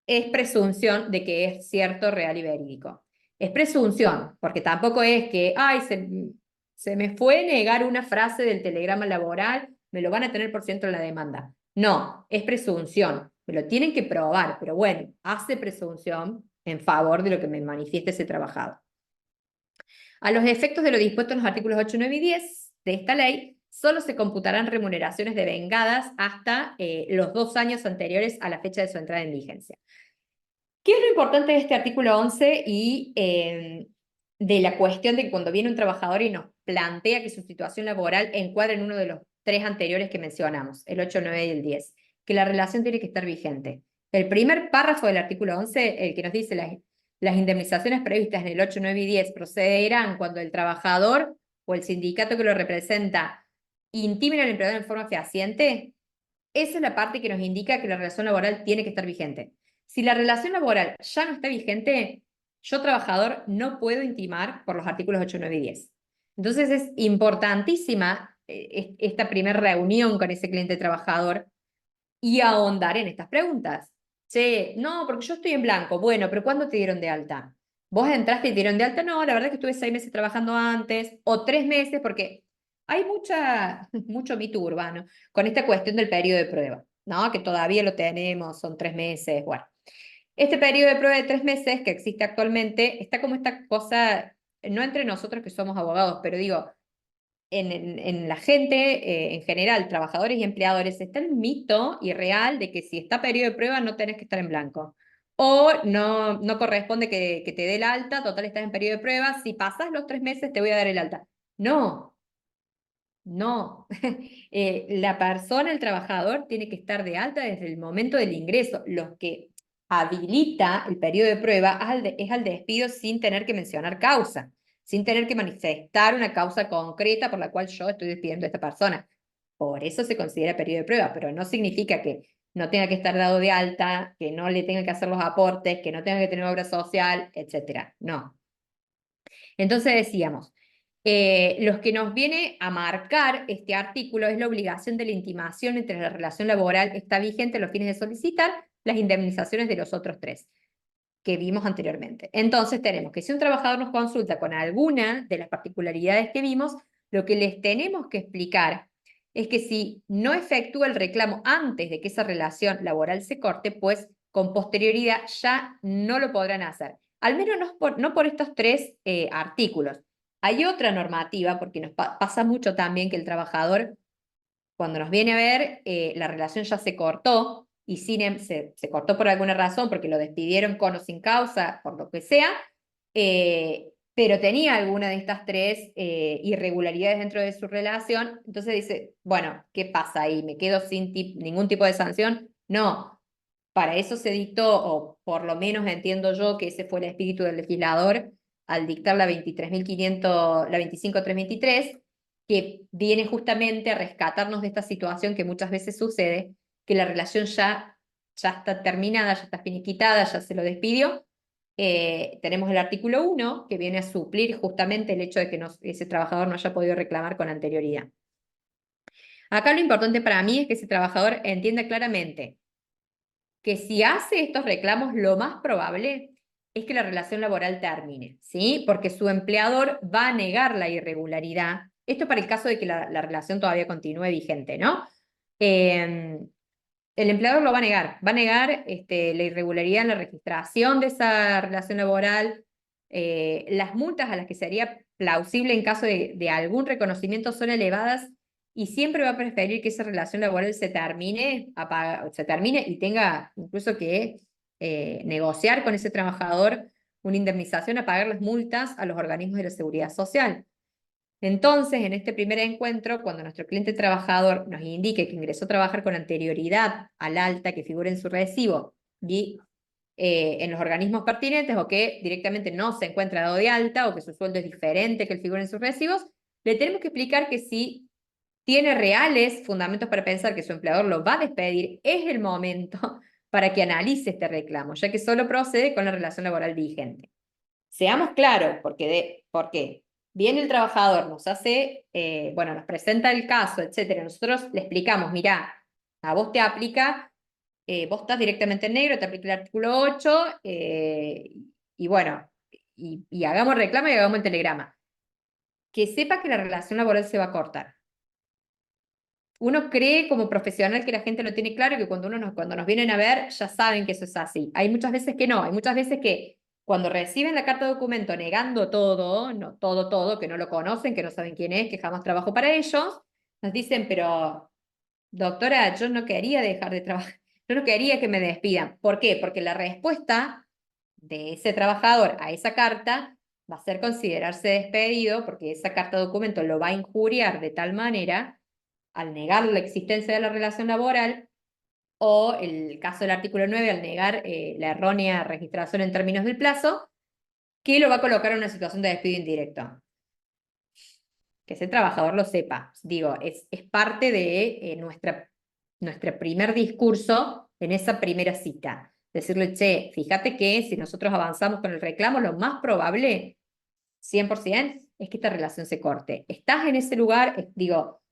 es presunción de que es cierto, real y verídico. Es presunción, porque tampoco es que, ay, se me fue negar una frase del telegrama laboral, me lo van a tener por ciento en la demanda. No, es presunción, me lo tienen que probar, pero bueno, hace presunción en favor de lo que me manifieste ese trabajador. A los efectos de lo dispuesto en los artículos 8, 9 y 10 de esta ley, solo se computarán remuneraciones devengadas hasta los 2 años anteriores a la fecha de su entrada en vigencia. ¿Qué es lo importante de este artículo 11 y de la cuestión de que cuando viene un trabajador y nos plantea que su situación laboral encuadra en uno de los 3 anteriores que mencionamos, el 8, 9 y el 10, que la relación tiene que estar vigente? El primer párrafo del artículo 11, el que nos dice las indemnizaciones previstas en el 8, 9 y 10 procederán cuando el trabajador o el sindicato que lo representa intimen al empleador en forma fehaciente, esa es la parte que nos indica que la relación laboral tiene que estar vigente. Si la relación laboral ya no está vigente, yo trabajador no puedo intimar por los artículos 8, 9 y 10. Entonces es importantísima esta primera reunión con ese cliente trabajador y ahondar en estas preguntas. Che, no, porque yo estoy en blanco. Bueno, pero ¿cuándo te dieron de alta? ¿Vos entraste y te dieron de alta? No, la verdad es que estuve 6 meses trabajando antes, o 3 meses, porque hay mucho mito urbano con esta cuestión del periodo de prueba, ¿no? Que todavía lo tenemos, son 3 meses, bueno. Este periodo de prueba de 3 meses que existe actualmente está como esta cosa, no entre nosotros que somos abogados, pero digo, en la gente, en general, trabajadores y empleadores, está el mito irreal de que si está periodo de prueba no tenés que estar en blanco. O no corresponde que te dé el alta, total estás en periodo de prueba, si pasas los 3 meses te voy a dar el alta. No, no. La persona, el trabajador, tiene que estar de alta desde el momento del ingreso. Lo que habilita el periodo de prueba es al despido sin tener que mencionar causa, sin tener que manifestar una causa concreta por la cual yo estoy despidiendo a esta persona. Por eso se considera periodo de prueba, pero no significa que no tenga que estar dado de alta, que no le tenga que hacer los aportes, que no tenga que tener obra social, etcétera. No. Entonces decíamos, los que nos viene a marcar este artículo es la obligación de la intimación entre la relación laboral está vigente a los fines de solicitar las indemnizaciones de los otros 3 que vimos anteriormente. Entonces tenemos que si un trabajador nos consulta con alguna de las particularidades que vimos, lo que les tenemos que explicar es que si no efectúa el reclamo antes de que esa relación laboral se corte, pues con posterioridad ya no lo podrán hacer. Al menos no por estos 3 artículos. Hay otra normativa, porque nos pasa mucho también que el trabajador, cuando nos viene a ver, la relación ya se cortó, y se cortó por alguna razón, porque lo despidieron con o sin causa, por lo que sea, pero tenía alguna de estas 3 irregularidades dentro de su relación, entonces dice, bueno, ¿qué pasa ahí? ¿Me quedo sin ningún tipo de sanción? No, para eso se dictó, o por lo menos entiendo yo que ese fue el espíritu del legislador al dictar la 23.500, la 25.323, que viene justamente a rescatarnos de esta situación que muchas veces sucede, que la relación ya está terminada, ya está finiquitada, ya se lo despidió. Tenemos el artículo 1, que viene a suplir justamente el hecho de que ese trabajador no haya podido reclamar con anterioridad. Acá lo importante para mí es que ese trabajador entienda claramente que si hace estos reclamos, lo más probable es que la relación laboral termine, ¿sí? Porque su empleador va a negar la irregularidad. Esto para el caso de que la relación todavía continúe vigente, ¿no? El empleador lo va a negar la irregularidad en la registración de esa relación laboral, las multas a las que sería plausible en caso de algún reconocimiento son elevadas y siempre va a preferir que esa relación laboral se termine y tenga incluso que negociar con ese trabajador una indemnización a pagar las multas a los organismos de la seguridad social. Entonces, en este primer encuentro, cuando nuestro cliente trabajador nos indique que ingresó a trabajar con anterioridad al alta que figure en su recibo y en los organismos pertinentes, o que directamente no se encuentra dado de alta o que su sueldo es diferente que el figura en sus recibos, le tenemos que explicar que si tiene reales fundamentos para pensar que su empleador lo va a despedir, es el momento para que analice este reclamo, ya que solo procede con la relación laboral vigente. Seamos claros, porque viene el trabajador, nos hace, bueno, nos presenta el caso, etcétera. Nosotros le explicamos, mirá, a vos te aplica, vos estás directamente en negro, te aplica el artículo 8, y bueno, y hagamos el reclamo y hagamos el telegrama. Que sepa que la relación laboral se va a cortar. Uno cree como profesional que la gente lo tiene claro y que cuando nos vienen a ver ya saben que eso es así. Hay muchas veces que no, hay muchas veces que cuando reciben la carta de documento negando todo, no, todo, que no lo conocen, que no saben quién es, que jamás trabajó para ellos, nos dicen, pero doctora, yo no quería dejar de trabajar, yo no quería que me despidan. ¿Por qué? Porque la respuesta de ese trabajador a esa carta va a ser considerarse despedido porque esa carta de documento lo va a injuriar de tal manera al negar la existencia de la relación laboral, o el caso del artículo 9, al negar la errónea registración en términos del plazo, que lo va a colocar en una situación de despido indirecto. Que ese trabajador lo sepa. Digo, es parte de nuestro primer discurso en esa primera cita. Decirle, che, fíjate que si nosotros avanzamos con el reclamo, lo más probable, 100%, es que esta relación se corte. Estás en ese lugar, digo,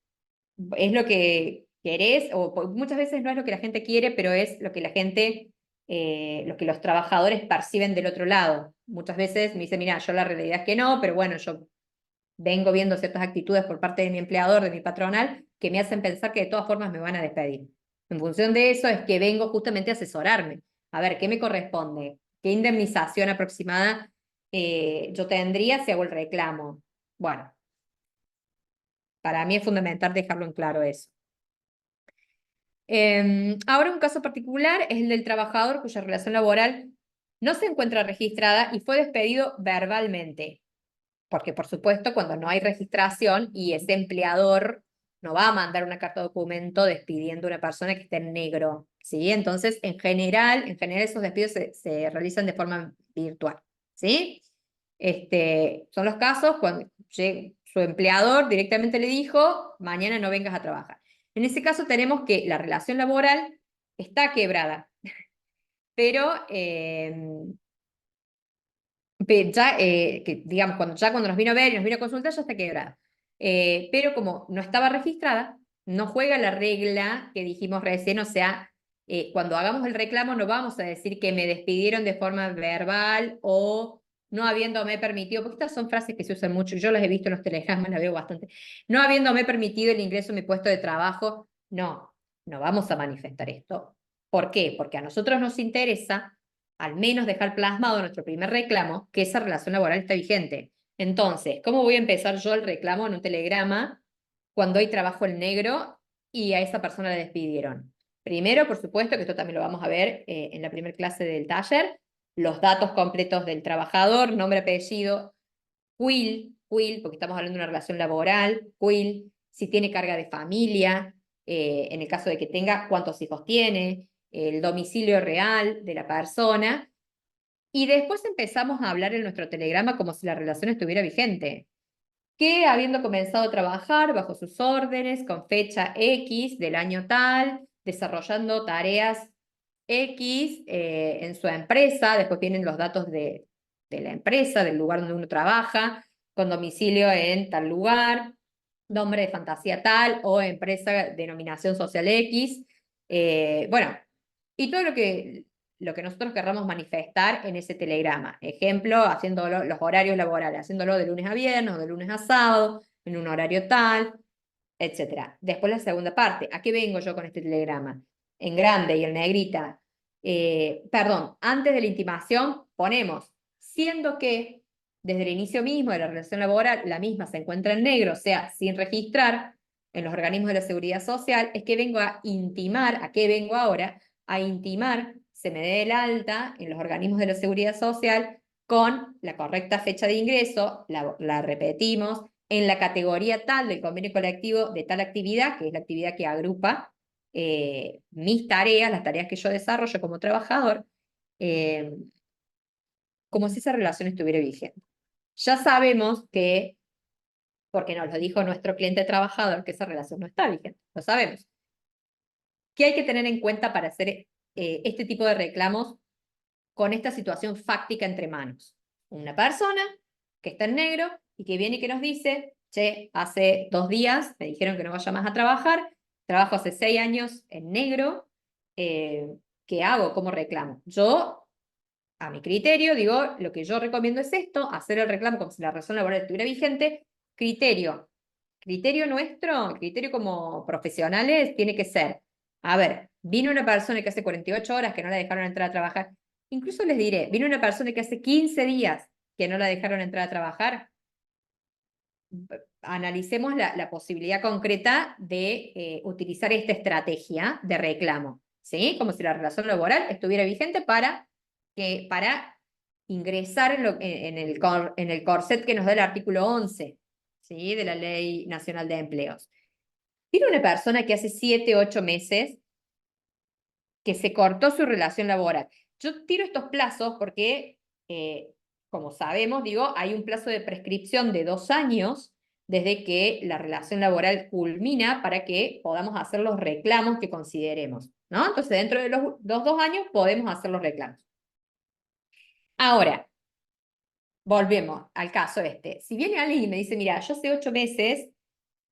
es lo que querés, o muchas veces no es lo que la gente quiere, pero es lo que la gente, lo que los trabajadores perciben del otro lado. Muchas veces me dicen, mira, yo la realidad es que no, pero bueno, yo vengo viendo ciertas actitudes por parte de mi empleador, de mi patronal, que me hacen pensar que de todas formas me van a despedir. En función de eso es que vengo justamente a asesorarme. A ver, ¿qué me corresponde? ¿Qué indemnización aproximada yo tendría si hago el reclamo? Bueno, para mí es fundamental dejarlo en claro eso. Ahora un caso particular es el del trabajador cuya relación laboral no se encuentra registrada y fue despedido verbalmente. Porque, por supuesto, cuando no hay registración y ese empleador no va a mandar una carta de documento despidiendo a una persona que esté en negro, ¿sí? Entonces, en general esos despidos se realizan de forma virtual, ¿sí? Son los casos cuando su empleador directamente le dijo, mañana no vengas a trabajar. En ese caso tenemos que la relación laboral está quebrada, pero ya, que, digamos, cuando nos vino a ver y nos vino a consultar, ya está quebrada. Pero como no estaba registrada, no juega la regla que dijimos recién, o sea, cuando hagamos el reclamo no vamos a decir que me despidieron de forma verbal o no habiéndome permitido, porque estas son frases que se usan mucho, yo las he visto en los telegramas, las veo bastante, no habiéndome permitido el ingreso en mi puesto de trabajo, no vamos a manifestar esto. ¿Por qué? Porque a nosotros nos interesa al menos dejar plasmado en nuestro primer reclamo que esa relación laboral está vigente. Entonces, ¿cómo voy a empezar yo el reclamo en un telegrama cuando hay trabajo en negro y a esa persona la despidieron? Primero, por supuesto, que esto también lo vamos a ver en la primera clase del taller, los datos completos del trabajador, nombre, apellido, porque estamos hablando de una relación laboral, si tiene carga de familia, en el caso de que tenga, cuántos hijos tiene, el domicilio real de la persona, y después empezamos a hablar en nuestro telegrama como si la relación estuviera vigente. Que habiendo comenzado a trabajar bajo sus órdenes, con fecha X del año tal, desarrollando tareas X en su empresa, después vienen los datos de la empresa, del lugar donde uno trabaja, con domicilio en tal lugar, nombre de fantasía tal o empresa denominación social X. Bueno, y todo lo que nosotros querramos manifestar en ese telegrama. Ejemplo, haciéndolo los horarios laborales, haciéndolo de lunes a viernes o de lunes a sábado, en un horario tal, etcétera. Después la segunda parte, ¿a qué vengo yo con este telegrama? En grande y en negrita. Perdón, antes de la intimación ponemos, siendo que desde el inicio mismo de la relación laboral la misma se encuentra en negro, o sea, sin registrar en los organismos de la seguridad social, es que vengo a intimar, ¿a qué vengo ahora? A intimar, se me dé el alta en los organismos de la seguridad social con la correcta fecha de ingreso, la repetimos, en la categoría tal del convenio colectivo de tal actividad, que es la actividad que agrupa mis tareas, las tareas que yo desarrollo como trabajador, eh, como si esa relación estuviera vigente. Ya sabemos que porque nos lo dijo nuestro cliente trabajador, que esa relación no está vigente, lo sabemos. ¿Qué hay que tener en cuenta para hacer este tipo de reclamos con esta situación fáctica entre manos? Una persona que está en negro y que viene y que nos dice, che, hace 2 días me dijeron que no vaya más a trabajar, trabajo hace 6 años en negro, ¿qué hago? ¿Cómo reclamo? Yo, a mi criterio, digo, lo que yo recomiendo es esto, hacer el reclamo como si la relación laboral estuviera vigente. Criterio nuestro, criterio como profesionales, tiene que ser, a ver, vino una persona que hace 48 horas que no la dejaron entrar a trabajar, incluso les diré, vino una persona que hace 15 días que no la dejaron entrar a trabajar, analicemos la posibilidad concreta de utilizar esta estrategia de reclamo, ¿sí? Como si la relación laboral estuviera vigente para ingresar en el corset que nos da el artículo 11, ¿sí? De la Ley Nacional de Empleos. Tiene una persona que hace 7, 8 meses que se cortó su relación laboral. Yo tiro estos plazos porque, como sabemos, digo, hay un plazo de prescripción de 2 años desde que la relación laboral culmina para que podamos hacer los reclamos que consideremos, ¿no? Entonces, dentro de los 2 años podemos hacer los reclamos. Ahora, volvemos al caso este. Si viene alguien y me dice, mira, yo hace 8 meses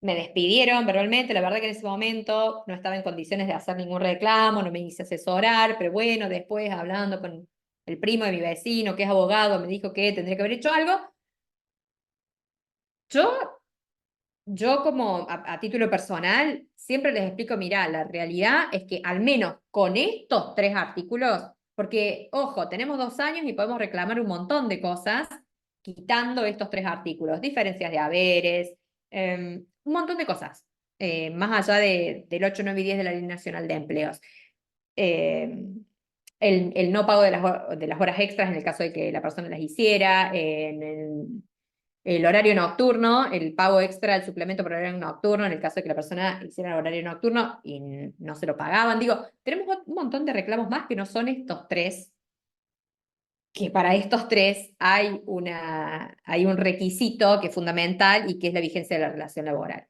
me despidieron verbalmente, la verdad que en ese momento no estaba en condiciones de hacer ningún reclamo, no me hice asesorar, pero bueno, después hablando con el primo de mi vecino, que es abogado, me dijo que tendría que haber hecho algo. Yo, yo como a título personal, siempre les explico, mirá, la realidad es que al menos con estos 3 artículos, porque, ojo, tenemos 2 años y podemos reclamar un montón de cosas quitando estos 3 artículos, diferencias de haberes, un montón de cosas, más allá del 8, 9 y 10 de la Ley Nacional de Empleos. Eh, el no pago de las horas extras en el caso de que la persona las hiciera, en el horario nocturno, el pago extra, el suplemento por horario nocturno, en el caso de que la persona hiciera el horario nocturno y no se lo pagaban. Digo, tenemos un montón de reclamos más que no son estos 3, que para estos 3 hay un requisito que es fundamental y que es la vigencia de la relación laboral.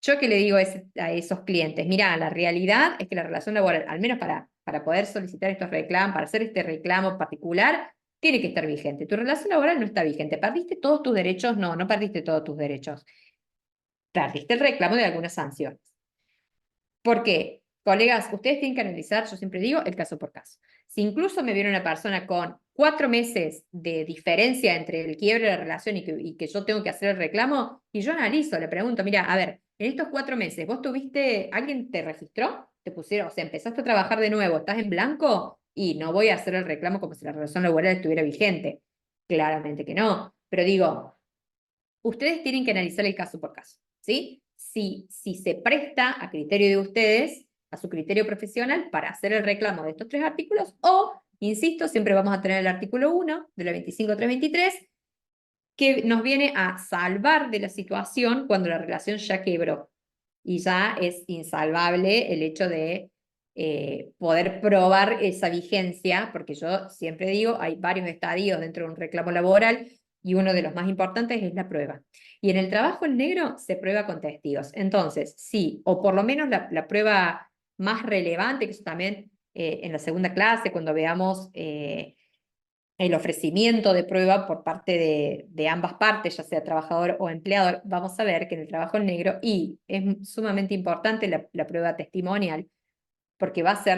Yo que le digo a esos clientes, mira, la realidad es que la relación laboral, al menos para poder solicitar estos reclamos, para hacer este reclamo particular, tiene que estar vigente. Tu relación laboral no está vigente. ¿Perdiste todos tus derechos? No, no perdiste todos tus derechos. Perdiste el reclamo de algunas sanciones. ¿Por qué? Colegas, ustedes tienen que analizar, yo siempre digo, el caso por caso. Si incluso me viene una persona con 4 meses de diferencia entre el quiebre de la relación y que yo tengo que hacer el reclamo, y yo analizo, le pregunto, mira, a ver, en estos 4 meses, ¿vos alguien te registró? ¿Te pusieron, o sea, empezaste a trabajar de nuevo, estás en blanco? Y no voy a hacer el reclamo como si la relación laboral estuviera vigente. Claramente que no. Pero digo, ustedes tienen que analizar el caso por caso, ¿sí? Si se presta a criterio de ustedes, a su criterio profesional, para hacer el reclamo de estos 3 artículos, o, insisto, siempre vamos a tener el artículo 1 de la 25.323, que nos viene a salvar de la situación cuando la relación ya quebró y ya es insalvable el hecho de poder probar esa vigencia, porque yo siempre digo, hay varios estadios dentro de un reclamo laboral y uno de los más importantes es la prueba. Y en el trabajo en negro se prueba con testigos. Entonces, sí, o por lo menos la prueba más relevante, que eso también en la segunda clase, cuando veamos el ofrecimiento de prueba por parte de ambas partes, ya sea trabajador o empleador, vamos a ver que en el trabajo en negro, y es sumamente importante la prueba testimonial, porque va a ser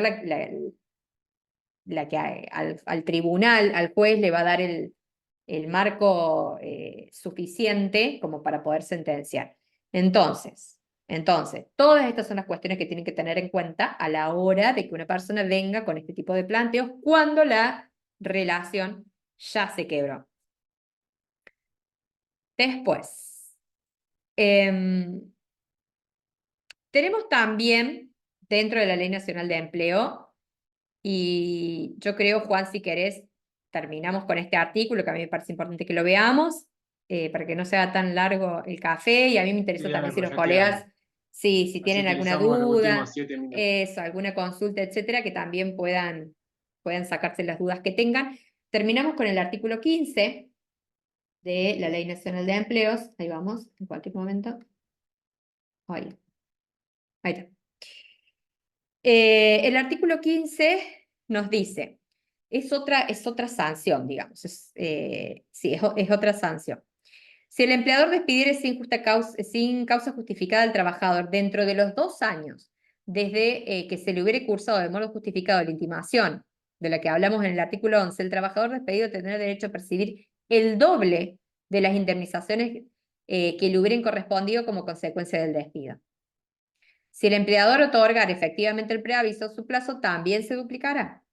la que al tribunal, al juez, le va a dar el marco suficiente como para poder sentenciar. Entonces, todas estas son las cuestiones que tienen que tener en cuenta a la hora de que una persona venga con este tipo de planteos cuando la relación ya se quebró. Después, tenemos también dentro de la Ley Nacional de Empleo, y yo creo, Juan, si querés, terminamos con este artículo, que a mí me parece importante que lo veamos, para que no sea tan largo el café, y a mí me interesa Sí, dale, también si pues los ya quedamos. colegas, si Así tienen alguna utilizamos los últimos duda, 7 minutos. eso, alguna consulta, etcétera, que también puedan sacarse las dudas que tengan. Terminamos con el artículo 15, de la Ley Nacional de Empleos. Ahí vamos, en cualquier momento. Ahí, ahí está. El artículo 15 nos dice, es otra sanción, digamos, sí, es otra sanción. Si el empleador despidiere sin causa justificada al trabajador dentro de los 2 años desde que se le hubiere cursado de modo justificado la intimación de la que hablamos en el artículo 11, el trabajador despedido tendrá derecho a percibir el doble de las indemnizaciones que le hubieran correspondido como consecuencia del despido. Si el empleador otorgar efectivamente el preaviso, su plazo también se duplicará.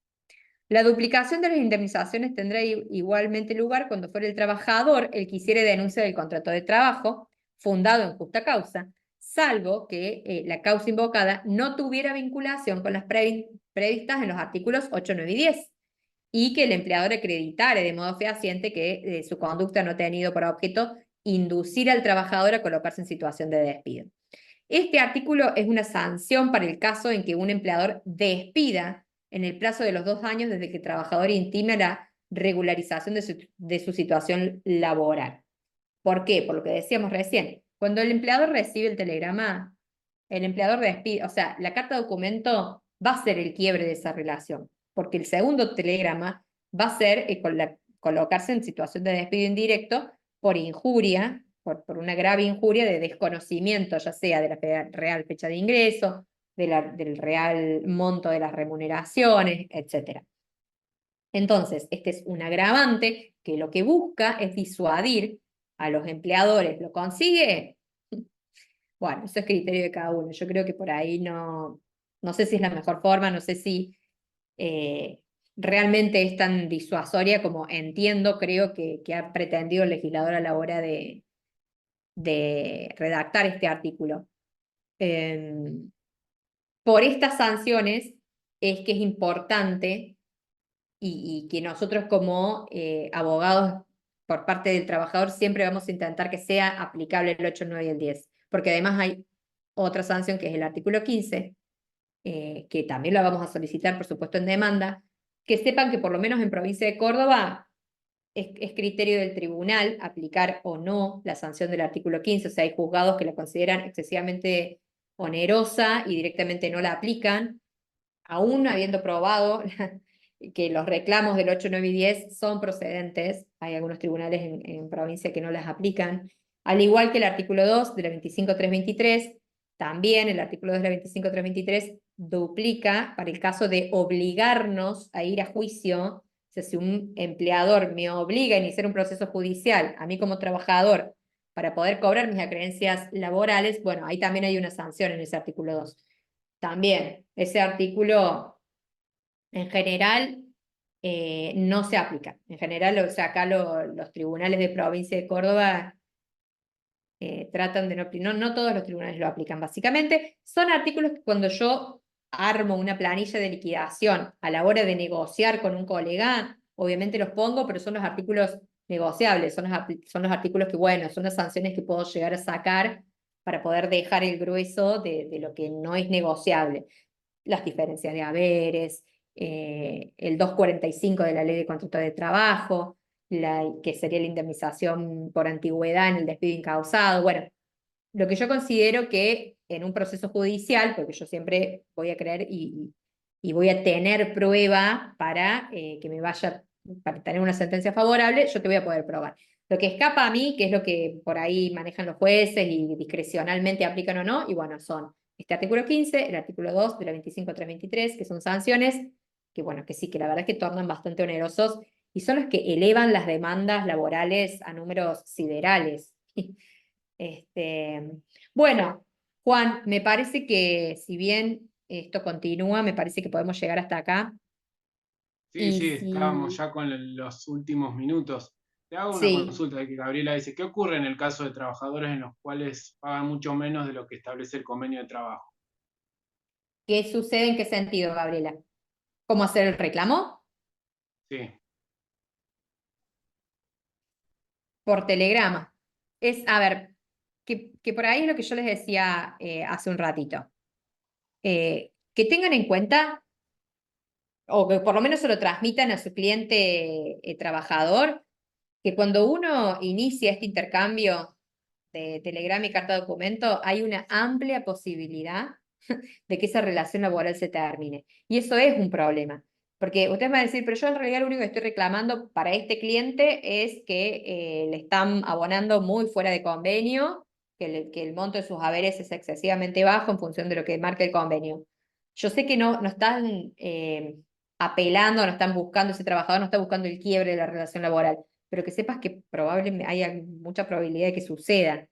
La duplicación de las indemnizaciones tendrá igualmente lugar cuando fuera el trabajador el que hiciere denuncia del contrato de trabajo, fundado en justa causa, salvo que la causa invocada no tuviera vinculación con las previstas en los artículos 8, 9 y 10, y que el empleador acreditare de modo fehaciente que su conducta no ha tenido por objeto inducir al trabajador a colocarse en situación de despido. Este artículo es una sanción para el caso en que un empleador despida en el plazo de los 2 años desde que el trabajador intime la regularización de su situación laboral. ¿Por qué? Por lo que decíamos recién. Cuando el empleador recibe el telegrama, el empleador despide, o sea, la carta de documento va a ser el quiebre de esa relación, porque el segundo telegrama va a ser colocarse en situación de despido indirecto por injuria, por una grave injuria de desconocimiento, ya sea de la real fecha de ingreso, del real monto de las remuneraciones, etc. Entonces, este es un agravante que lo que busca es disuadir a los empleadores. ¿Lo consigue? Bueno, eso es criterio de cada uno. Yo creo que por ahí no sé si es la mejor forma, no sé si realmente es tan disuasoria como entiendo, creo que ha pretendido el legislador a la hora de redactar este artículo. Por estas sanciones es que es importante y que nosotros como abogados por parte del trabajador siempre vamos a intentar que sea aplicable el 8, el 9 y el 10, porque además hay otra sanción que es el artículo 15, que también la vamos a solicitar, por supuesto, en demanda, que sepan que por lo menos en provincia de Córdoba es criterio del tribunal aplicar o no la sanción del artículo 15, o sea, hay juzgados que la consideran excesivamente onerosa y directamente no la aplican, aún habiendo probado que los reclamos del 8, 9 y 10 son procedentes, hay algunos tribunales en provincia que no las aplican, al igual que el artículo 2 de la 25323, también el artículo 2 de la 25323 duplica para el caso de obligarnos a ir a juicio. O sea, si un empleador me obliga a iniciar un proceso judicial, a mí como trabajador, para poder cobrar mis acreencias laborales, bueno, ahí también hay una sanción en ese artículo 2. También, ese artículo en general no se aplica. En general, o sea, acá los tribunales de provincia de Córdoba tratan de no todos los tribunales lo aplican, básicamente. Son artículos que cuando yo armo una planilla de liquidación a la hora de negociar con un colega, obviamente los pongo, pero son los artículos negociables, son los artículos que, bueno, son las sanciones que puedo llegar a sacar para poder dejar el grueso de lo que no es negociable. Las diferencias de haberes, el 245 de la Ley de Contrato de Trabajo, que sería la indemnización por antigüedad en el despido incausado. Bueno, lo que yo considero que en un proceso judicial, porque yo siempre voy a creer y voy a tener prueba para que me vaya, para tener una sentencia favorable, yo te voy a poder probar. Lo que escapa a mí, que es lo que por ahí manejan los jueces y discrecionalmente aplican o no, y bueno, son este artículo 15, el artículo 2 de la 25323, que son sanciones, que bueno, que sí, que la verdad es que tornan bastante onerosos y son los que elevan las demandas laborales a números siderales. Bueno, Juan, me parece que si bien esto continúa, me parece que podemos llegar hasta acá. Sí, Y sí, estábamos si, ya con los últimos minutos. Te hago una sí, consulta de que Gabriela dice, ¿qué ocurre en el caso de trabajadores en los cuales pagan mucho menos de lo que establece el convenio de trabajo? ¿qué sucede? ¿En qué sentido, Gabriela? ¿Cómo hacer el reclamo? Sí, Por telegrama. A ver, que por ahí es lo que yo les decía hace un ratito. Que tengan en cuenta, o que por lo menos se lo transmitan a su cliente trabajador, que cuando uno inicia este intercambio de telegrama y carta documento, hay una amplia posibilidad de que esa relación laboral se termine. Y eso es un problema. Porque usted me va a decir, pero yo en realidad lo único que estoy reclamando para este cliente es que le están abonando muy fuera de convenio, que el monto de sus haberes es excesivamente bajo en función de lo que marca el convenio. Yo sé que no están apelando, no están buscando, ese trabajador no está buscando el quiebre de la relación laboral, pero que sepas que probablemente hay mucha probabilidad de que suceda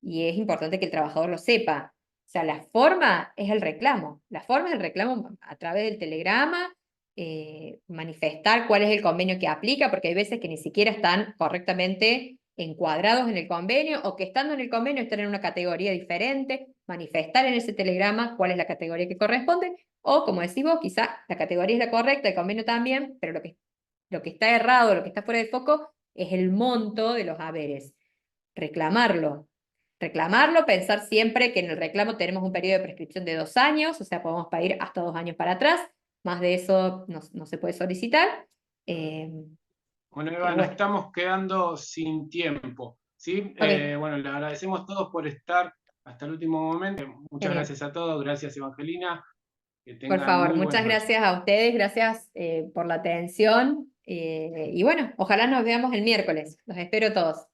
y es importante que el trabajador lo sepa. O sea, la forma es el reclamo. La forma es el reclamo a través del telegrama, manifestar cuál es el convenio que aplica, porque hay veces que ni siquiera están correctamente encuadrados en el convenio o que estando en el convenio están en una categoría diferente, manifestar en ese telegrama cuál es la categoría que corresponde, o como decís vos, quizá la categoría es la correcta, el convenio también, pero lo que está errado, lo que está fuera de foco es el monto de los haberes. Reclamarlo. Reclamarlo, pensar siempre que en el reclamo tenemos un periodo de prescripción de 2 años, o sea, podemos pedir hasta 2 años para atrás, más de eso no se puede solicitar. Eh, Bueno, Eva, pero nos bueno, estamos quedando sin tiempo, ¿sí? ok, Bueno, le agradecemos a todos por estar hasta el último momento. Muchas genial. gracias a todos, gracias Evangelina, que Por tengan favor, muy muchas buenas noches. gracias a ustedes, gracias por la atención y bueno, ojalá nos veamos el miércoles. Los espero todos.